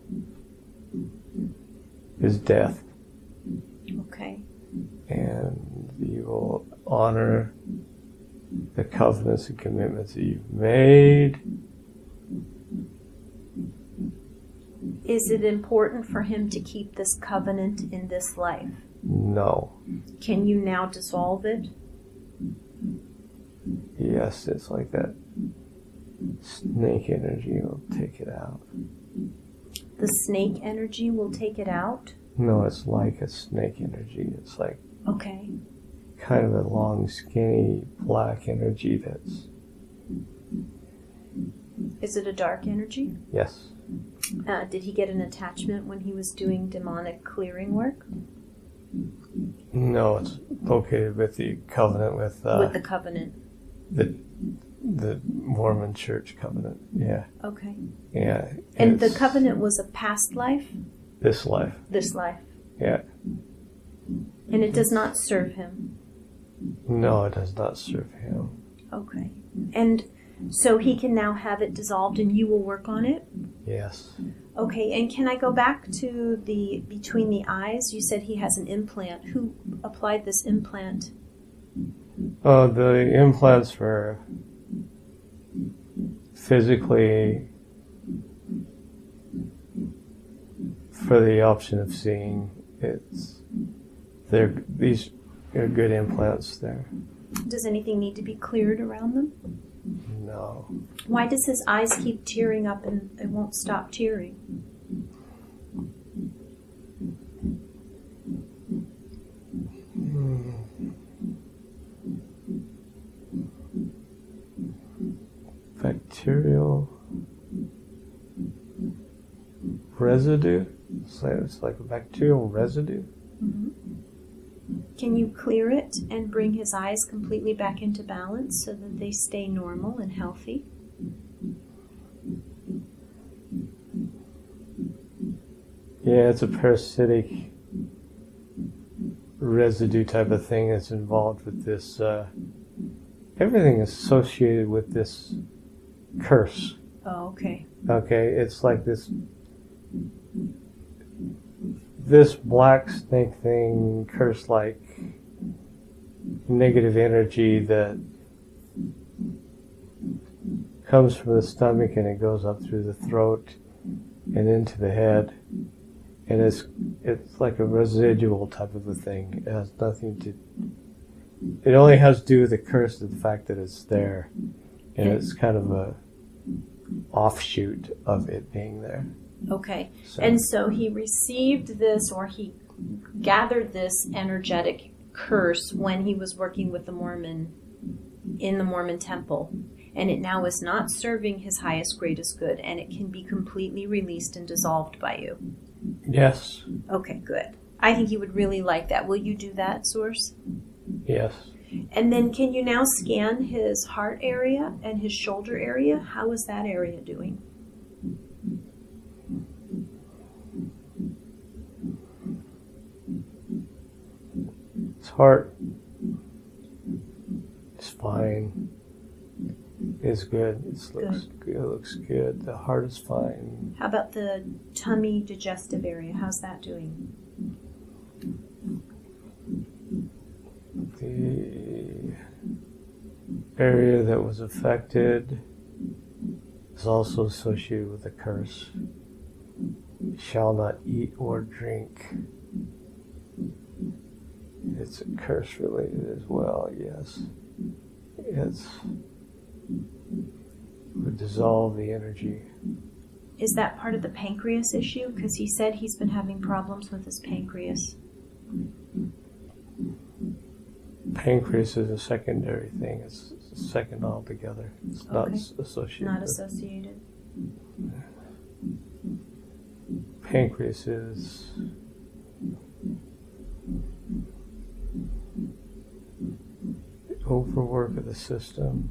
is death. Okay. And you will honor the covenants and commitments that you've made. Is it important for him to keep this covenant in this life? No. Can you now dissolve it? Yes, it's like that snake energy will take it out. The snake energy will take it out? No, it's like a snake energy. It's like Okay. kind of a long, skinny, black energy that's... Is it a dark energy? Yes. Did he get an attachment when he was doing demonic clearing work? No, it's located with the covenant with the covenant. the Mormon Church covenant. Yeah. Okay. Yeah. And the it's covenant was a past life? this life. This life. Yeah. And it does not serve him? No, it does not serve him. Okay. And so he can now have it dissolved and you will work on it? Yes. Okay, and can I go back to the between the eyes? You said he has an implant. Who applied this implant? The implants were physically for the option of seeing. These are good implants there. Does anything need to be cleared around them? No. Why does his eyes keep tearing up and it won't stop tearing? Bacterial residue. It's like a bacterial residue. Mm-hmm. Can you clear it and bring his eyes completely back into balance so that they stay normal and healthy? Yeah, it's a parasitic residue type of thing that's involved with this. Everything is associated with this curse. Oh, okay. Okay, it's like this black snake thing, curse-like negative energy that comes from the stomach and it goes up through the throat and into the head, and it's like a residual type of a thing. It has nothing to. It only has to do with the curse of the fact that it's there, and it's kind of a offshoot of it being there. Okay. So. And so he received this, or he gathered this energetic curse when he was working with the Mormon in the Mormon temple. And it now is not serving his highest, greatest good, and it can be completely released and dissolved by you. Yes. Okay, good. I think you would really like that. Will you do that, Source? Yes. And then can you now scan his heart area and his shoulder area? How is that area doing? His heart is fine. It's good. It looks good. The heart is fine. How about the tummy digestive area? How's that doing? The area that was affected is also associated with the curse. Shall not eat or drink. It's a curse related as well, yes. Would dissolve the energy. Is that part of the pancreas issue? Because he said he's been having problems with his pancreas. Pancreas is a secondary thing. It's second altogether. It's not associated. Not associated. Pancreas is overwork of the system.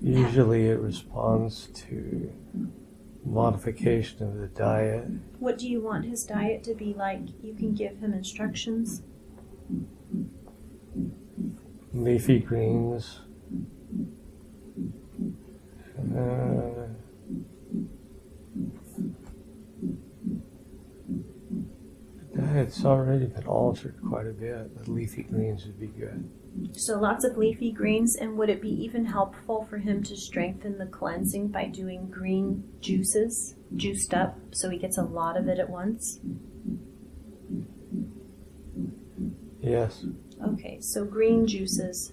Usually it responds to modification of the diet. What do you want his diet to be like? You can give him instructions. Leafy greens. The diet's already been altered quite a bit. The leafy greens would be good. So lots of leafy greens, and would it be even helpful for him to strengthen the cleansing by doing green juices, juiced up, so he gets a lot of it at once? Yes. Okay, so green juices.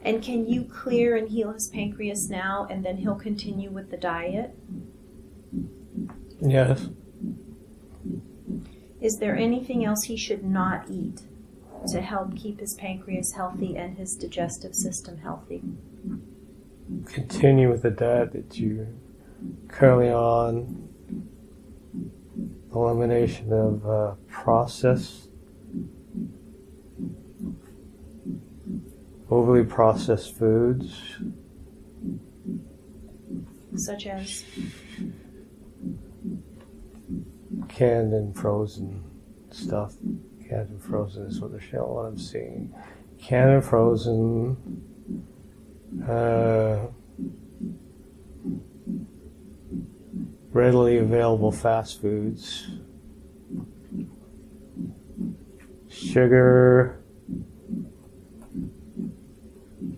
And can you clear and heal his pancreas now, and then he'll continue with the diet? Yes. Is there anything else he should not eat to help keep his pancreas healthy and his digestive system healthy? Continue with the diet that you're currently on. Elimination of overly processed foods. Such as? Canned and frozen stuff. Canned and frozen is what I'm seeing. Canned and frozen. Readily available fast foods. Sugar.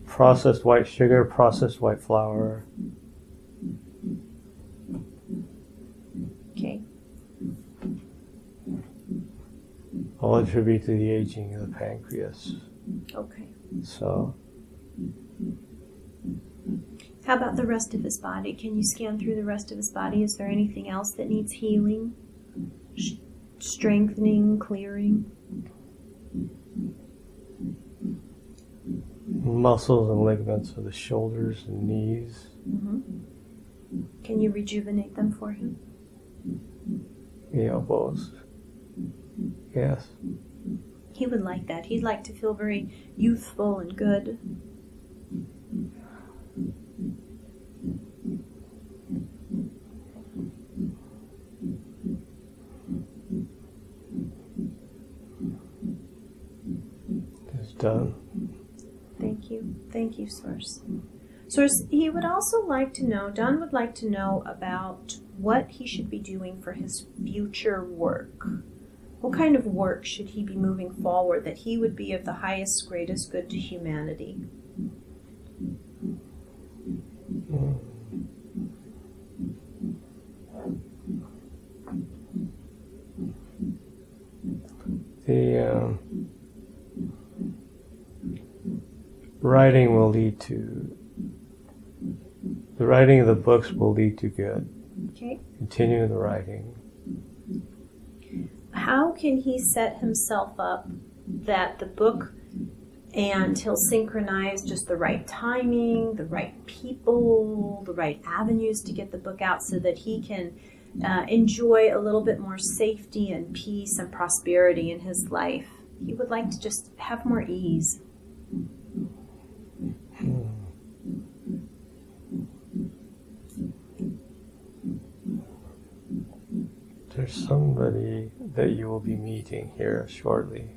Processed white sugar, processed white flour. Okay. All attribute to the aging of the pancreas. Okay. So, how about the rest of his body? Can you scan through the rest of his body? Is there anything else that needs healing, strengthening, clearing? muscles and ligaments of the shoulders and knees. Mm-hmm. Can you rejuvenate them for him? The elbows. Yes. He would like that. He'd like to feel very youthful and good. It's done. Thank you. Thank you, Source. Source, he would also like to know, Don would like to know about what he should be doing for his future work. What kind of work should he be moving forward that he would be of the highest, greatest good to humanity? The writing will lead to, the writing of the books will lead to good. Okay. Continue the writing. How can he set himself up that the book, and he'll synchronize just the right timing, the right people, the right avenues to get the book out so that he can enjoy a little bit more safety and peace and prosperity in his life? He would like to just have more ease. There's somebody that you will be meeting here shortly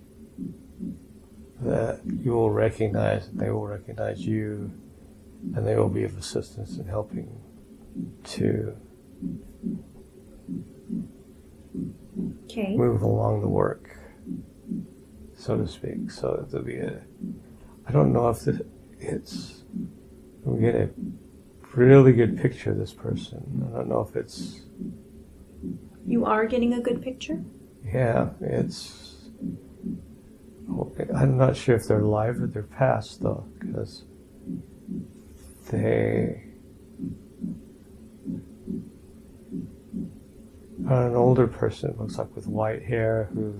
that you will recognize, and they will recognize you, and they will be of assistance in helping to move along the work, so to speak. So there'll be I don't know if we get a really good picture of this person. I don't know if it's... You are getting a good picture? Yeah, I'm not sure if they're alive or they're past, though, because they are an older person, it looks like, with white hair, who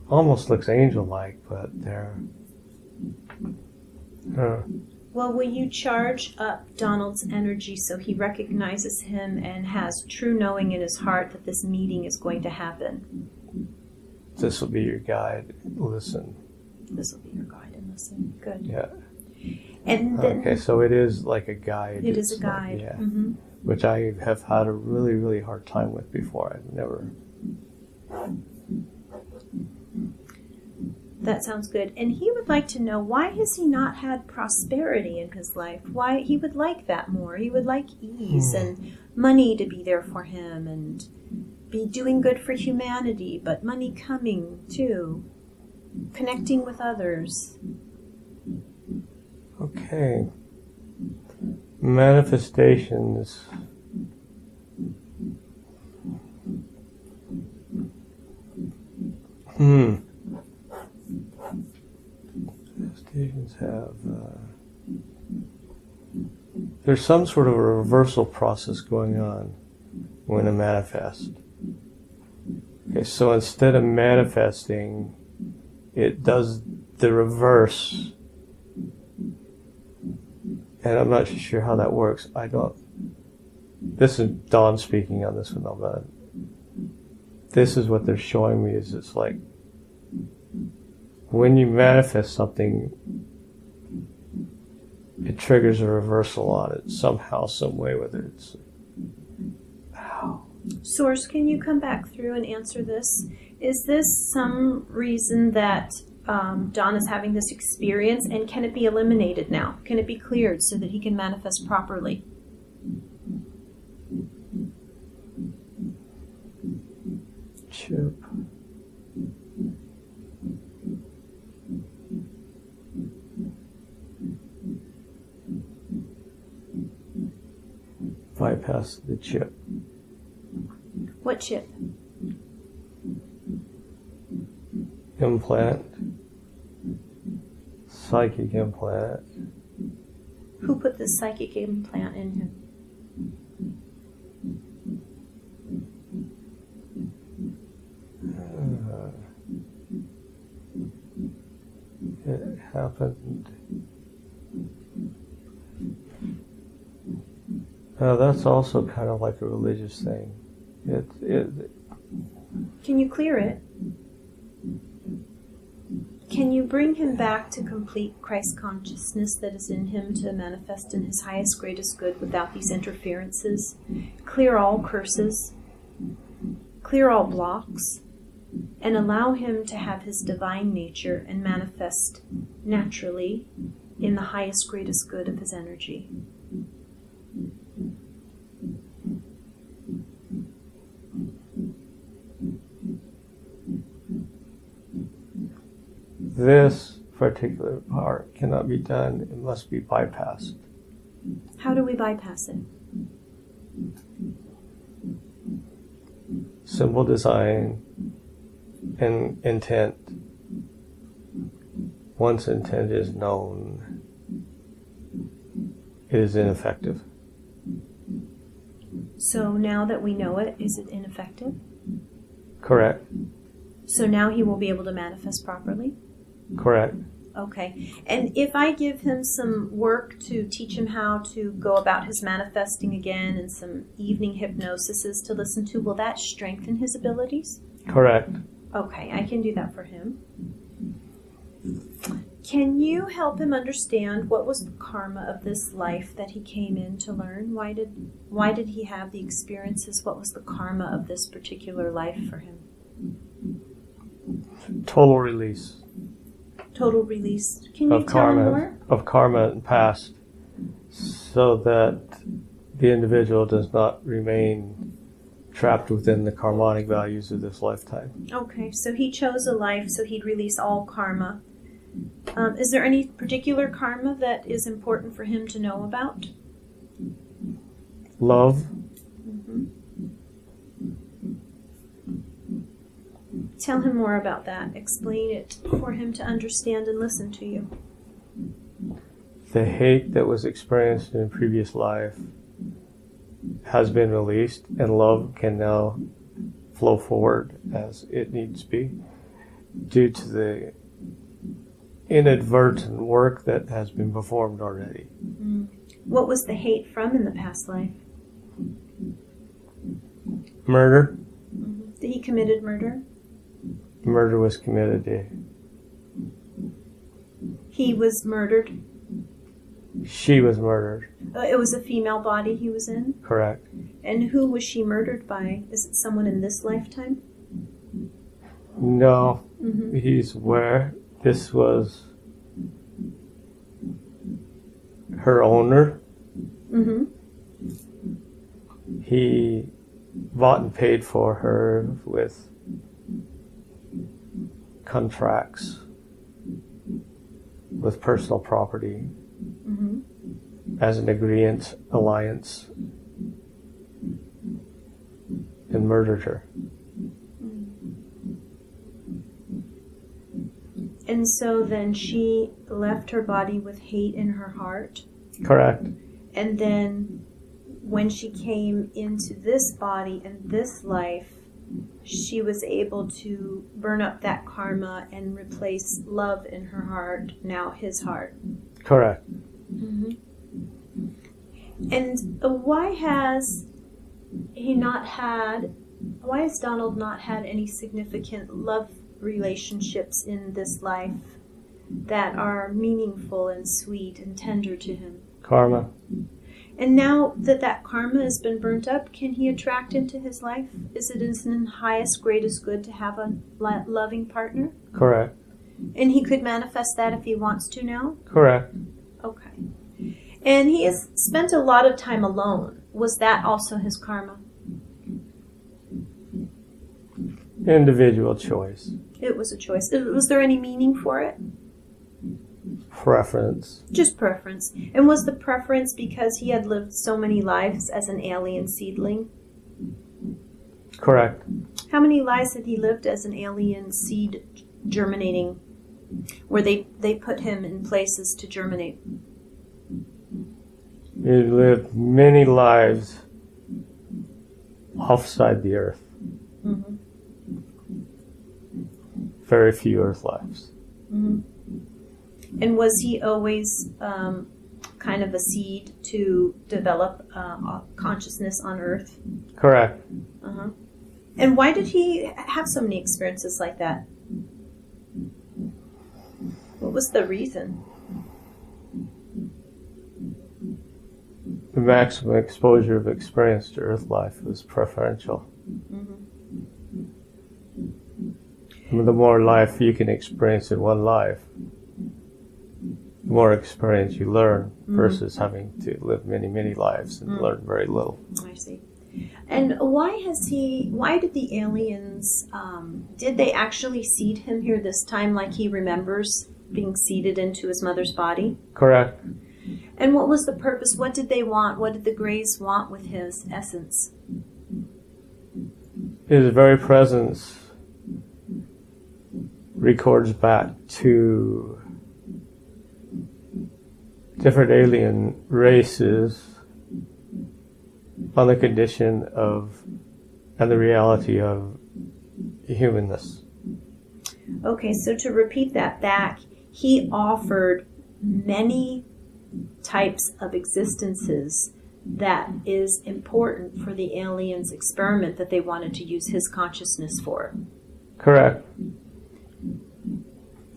almost looks angel-like, but they're... Well, will you charge up Donald's energy so he recognizes him and has true knowing in his heart that this meeting is going to happen? This will be your guide. Listen. This will be your guide and listen. Good. Yeah. And then, okay, so it is like a guide. It is a guide. Like, yeah. Mm-hmm. Which I have had a really, really hard time with before. I've never... That sounds good. And he would like to know, why has he not had prosperity in his life? Why he would like that more. He would like ease and money to be there for him and be doing good for humanity, but money coming too. Connecting with others. Okay. Manifestations. Manifestations have... there's some sort of a reversal process going on when a manifest. Okay, so instead of manifesting, it does the reverse. And I'm not sure how that works. This is Dawn speaking on this one, but this is what they're showing me is it's like when you manifest something, it triggers a reversal on it somehow, some way, whether it's... Source, can you come back through and answer this? Is this some reason that Don is having this experience, and can it be eliminated now? Can it be cleared so that he can manifest properly? Chip. Bypass the chip. What chip? Implant. Psychic implant. Who put this psychic implant in him? It happened. That's also kind of like a religious thing. Can you clear it? Can you bring him back to complete Christ consciousness that is in him to manifest in his highest, greatest good without these interferences? Clear all curses, clear all blocks, and allow him to have his divine nature and manifest naturally in the highest, greatest good of his energy. This particular part cannot be done. It must be bypassed. How do we bypass it? Symbol design and intent. Once intent is known, it is ineffective. So now that we know it, is it ineffective? Correct. So now he will be able to manifest properly? Correct. Okay. And if I give him some work to teach him how to go about his manifesting again and some evening hypnosises to listen to, will that strengthen his abilities? Correct. Okay, I can do that for him. Can you help him understand what was the karma of this life that he came in to learn? Why did he have the experiences? What was the karma of this particular life for him? Total release. Total release. Can you of tell him karma, more? of karma and past, so that the individual does not remain trapped within the karmatic values of this lifetime. Okay, so he chose a life so he'd release all karma. Is there any particular karma that is important for him to know about? Love. Mm-hmm. Tell him more about that. Explain it for him to understand and listen to you. The hate that was experienced in a previous life has been released, and love can now flow forward as it needs to be due to the inadvertent work that has been performed already. Mm. What was the hate from in the past life? Murder. Mm-hmm. He committed murder? Murder was committed. He was murdered? She was murdered. It was a female body he was in? Correct. And who was she murdered by? Is it someone in this lifetime? No. Mm-hmm. He's aware this was her owner. Mm-hmm. He bought and paid for her with contracts with personal property Mm-hmm. as an agreement, alliance, and murdered her. And so then she left her body with hate in her heart. Correct. And then when she came into this body and this life, she was able to burn up that karma and replace love in her heart, now his heart. Correct. Mm-hmm. And why has Donald not had any significant love relationships in this life that are meaningful and sweet and tender to him? Karma. And now that karma has been burnt up, can he attract into his life? Is it his highest, greatest good to have a loving partner? Correct. And he could manifest that if he wants to now? Correct. Okay. And he has spent a lot of time alone. Was that also his karma? Individual choice. It was a choice. Was there any meaning for it? Preference. Just preference. And was the preference because he had lived so many lives as an alien seedling? Correct. How many lives had he lived as an alien seed germinating, where they put him in places to germinate? He lived many lives offside the earth. Mm-hmm. Very few earth lives. Mm-hmm. And was he always kind of a seed to develop consciousness on earth? Correct. Uh-huh. And why did he have so many experiences like that? What was the reason? The maximum exposure of experience to earth life was preferential. Mm-hmm. The more life you can experience in one life, the more experience you learn versus having to live many, many lives and learn very little. I see. And why did the aliens, did they actually seed him here this time like he remembers being seeded into his mother's body? Correct. And what was the purpose? What did they want? What did the Greys want with his essence? His very presence records back to different alien races on the condition of and the reality of humanness. Okay, so to repeat that back, he offered many types of existences that is important for the aliens' experiment that they wanted to use his consciousness for. Correct.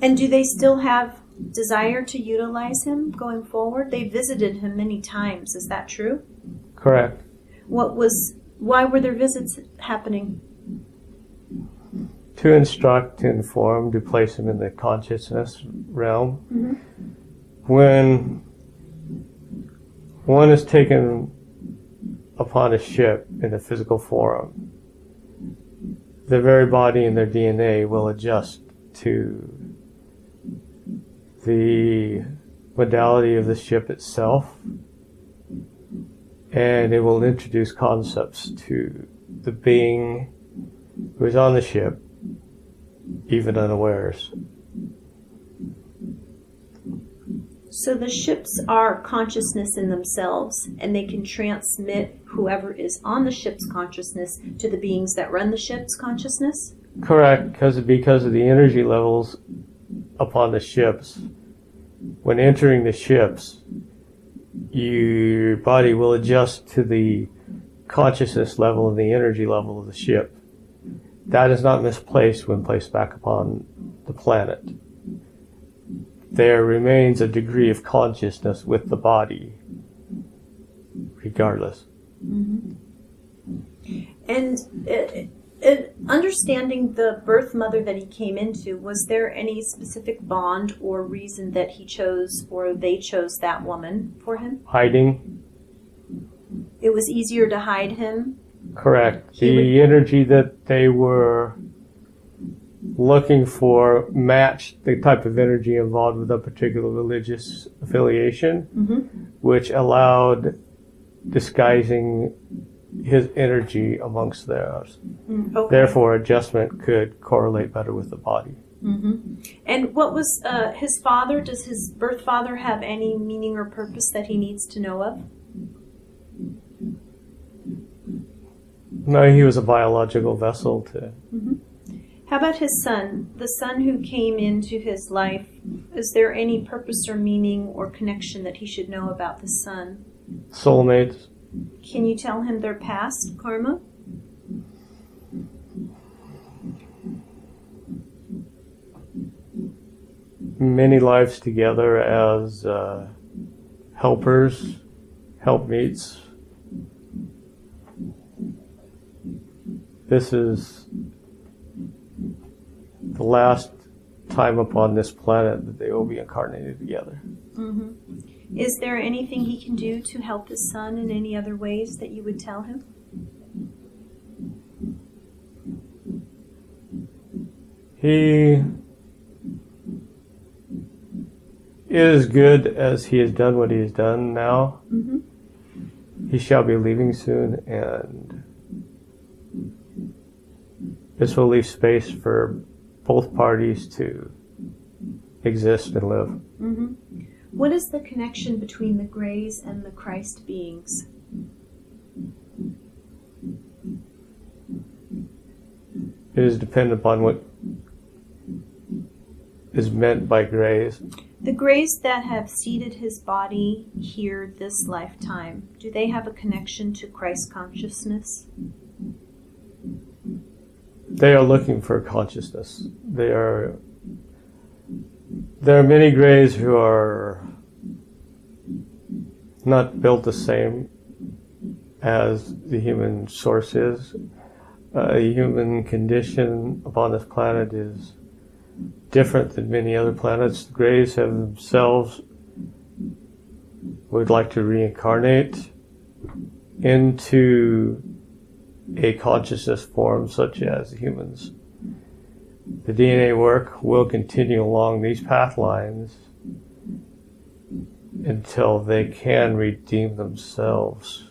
And do they still have desire to utilize him going forward? They visited him many times. Is that true? Correct. Why were their visits happening? To instruct, to inform, to place him in the consciousness realm. Mm-hmm. When one is taken upon a ship in a physical form, their very body and their DNA will adjust to the modality of the ship itself, and it will introduce concepts to the being who is on the ship, even unawares. So the ships are consciousness in themselves, and they can transmit whoever is on the ship's consciousness to the beings that run the ship's consciousness? Correct, because of the energy levels upon the ships. When entering the ships, your body will adjust to the consciousness level and the energy level of the ship. That is not misplaced when placed back upon the planet. There remains a degree of consciousness with the body, regardless. Mm-hmm. And understanding the birth mother that he came into, was there any specific bond or reason that he chose or they chose that woman for him? Hiding. It was easier to hide him? Correct. The energy that they were looking for match the type of energy involved with a particular religious affiliation, which allowed disguising his energy amongst theirs. Okay. Therefore, adjustment could correlate better with the body. And what was his father? Does his birth father have any meaning or purpose that he needs to know of? No, he was a biological vessel to. How about his son? The son who came into his life, is there any purpose or meaning or connection that he should know about the son? Soulmates. Can you tell him their past karma? Many lives together as helpers, helpmeets. This is the last time upon this planet that they will be incarnated together. Is there anything he can do to help his son in any other ways that you would tell him? He is good as he has done what he has done now. He shall be leaving soon, and this will leave space for both parties to exist and live. What is the connection between the Greys and the Christ beings? It is dependent upon what is meant by Greys. The Greys that have seeded his body here this lifetime, do they have a connection to Christ consciousness? They are looking for consciousness. There are many Greys who are not built the same as the human source is. A human condition upon this planet is different than many other planets. The Greys have themselves would like to reincarnate into a consciousness form such as humans. The DNA work will continue along these path lines until they can redeem themselves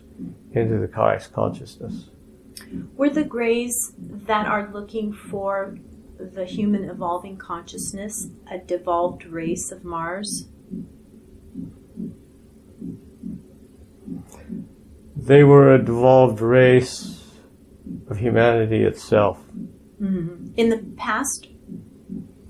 into the Christ consciousness. Were the Greys that are looking for the human evolving consciousness a devolved race of Mars? They were a devolved race of humanity itself. In the past?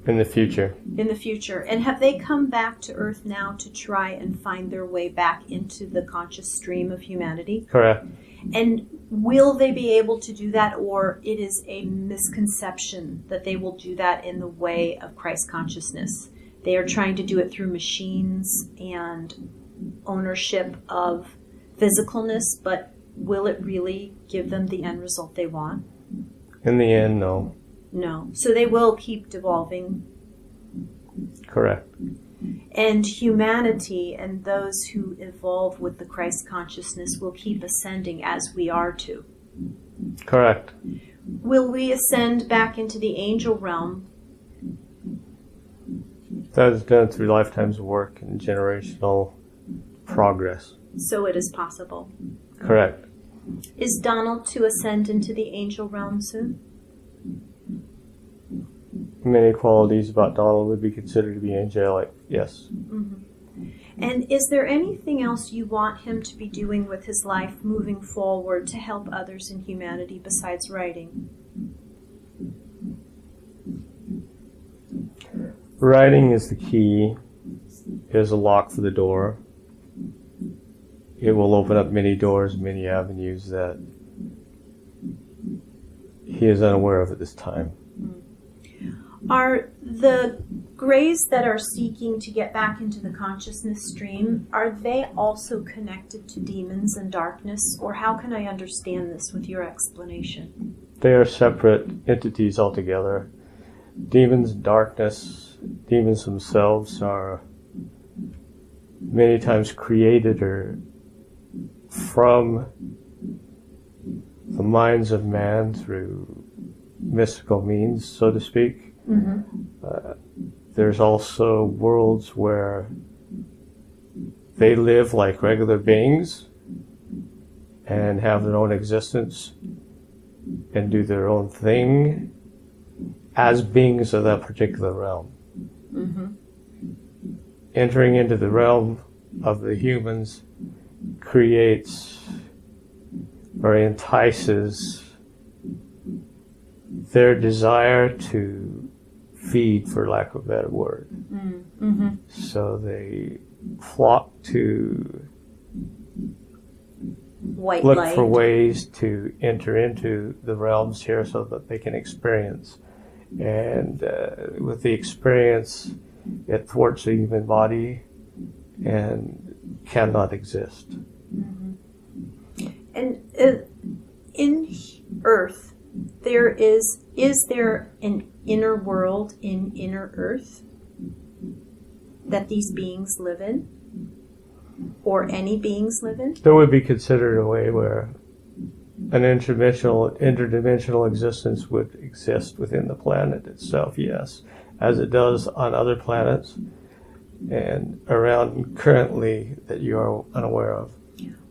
In the future. In the future. And have they come back to Earth now to try and find their way back into the conscious stream of humanity? Correct. And will they be able to do that, or it is a misconception that they will do that in the way of Christ consciousness? They are trying to do it through machines and ownership of physicalness, but will it really give them the end result they want? In the end, no. No. So they will keep devolving. Correct. And humanity and those who evolve with the Christ consciousness will keep ascending as we are to. Correct. Will we ascend back into the angel realm? That is done through lifetimes of work and generational progress. So it is possible. Correct. Is Donald to ascend into the angel realm soon? Many qualities about Donald would be considered to be angelic, yes. And is there anything else you want him to be doing with his life moving forward to help others in humanity besides writing? Writing is the key. It is a lock for the door. It will open up many doors, many avenues that he is unaware of at this time. Are the Greys that are seeking to get back into the consciousness stream, are they also connected to demons and darkness? Or how can I understand this with your explanation? They are separate entities altogether. Demons, darkness, demons themselves are many times created or from the minds of man through mystical means, so to speak. There's also worlds where they live like regular beings and have their own existence and do their own thing as beings of that particular realm. Entering into the realm of the humans creates or entices their desire to feed, for lack of a better word. So they flock to White look light. for ways to enter into the realms here so that they can experience. And with the experience, it thwarts the human body and cannot exist. And in Earth, is there an inner world in inner Earth that these beings live in? Or any beings live in? There would be considered a way where an interdimensional existence would exist within the planet itself, yes, as it does on other planets and around currently that you are unaware of.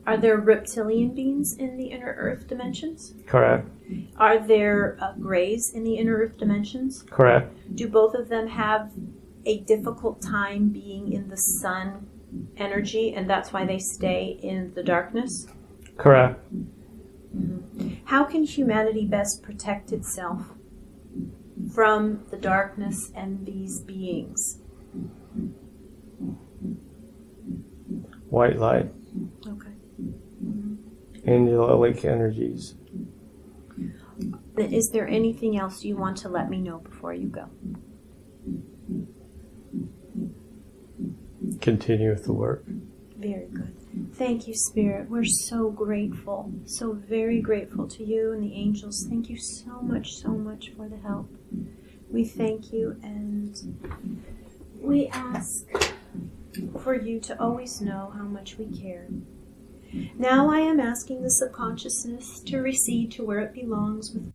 Are there reptilian beings in the inner Earth dimensions? Correct. Are there greys in the inner Earth dimensions? Correct. Do both of them have a difficult time being in the sun energy, and that's why they stay in the darkness? Correct. How can humanity best protect itself from the darkness and these beings? White light. Okay. Angelic energies. Is there anything else you want to let me know before you go? Continue with the work. Very good. Thank you, Spirit. We're so grateful, so very grateful to you and the angels. Thank you so much for the help. We thank you, and we ask for you to always know how much we care. Now I am asking the subconsciousness to recede to where it belongs with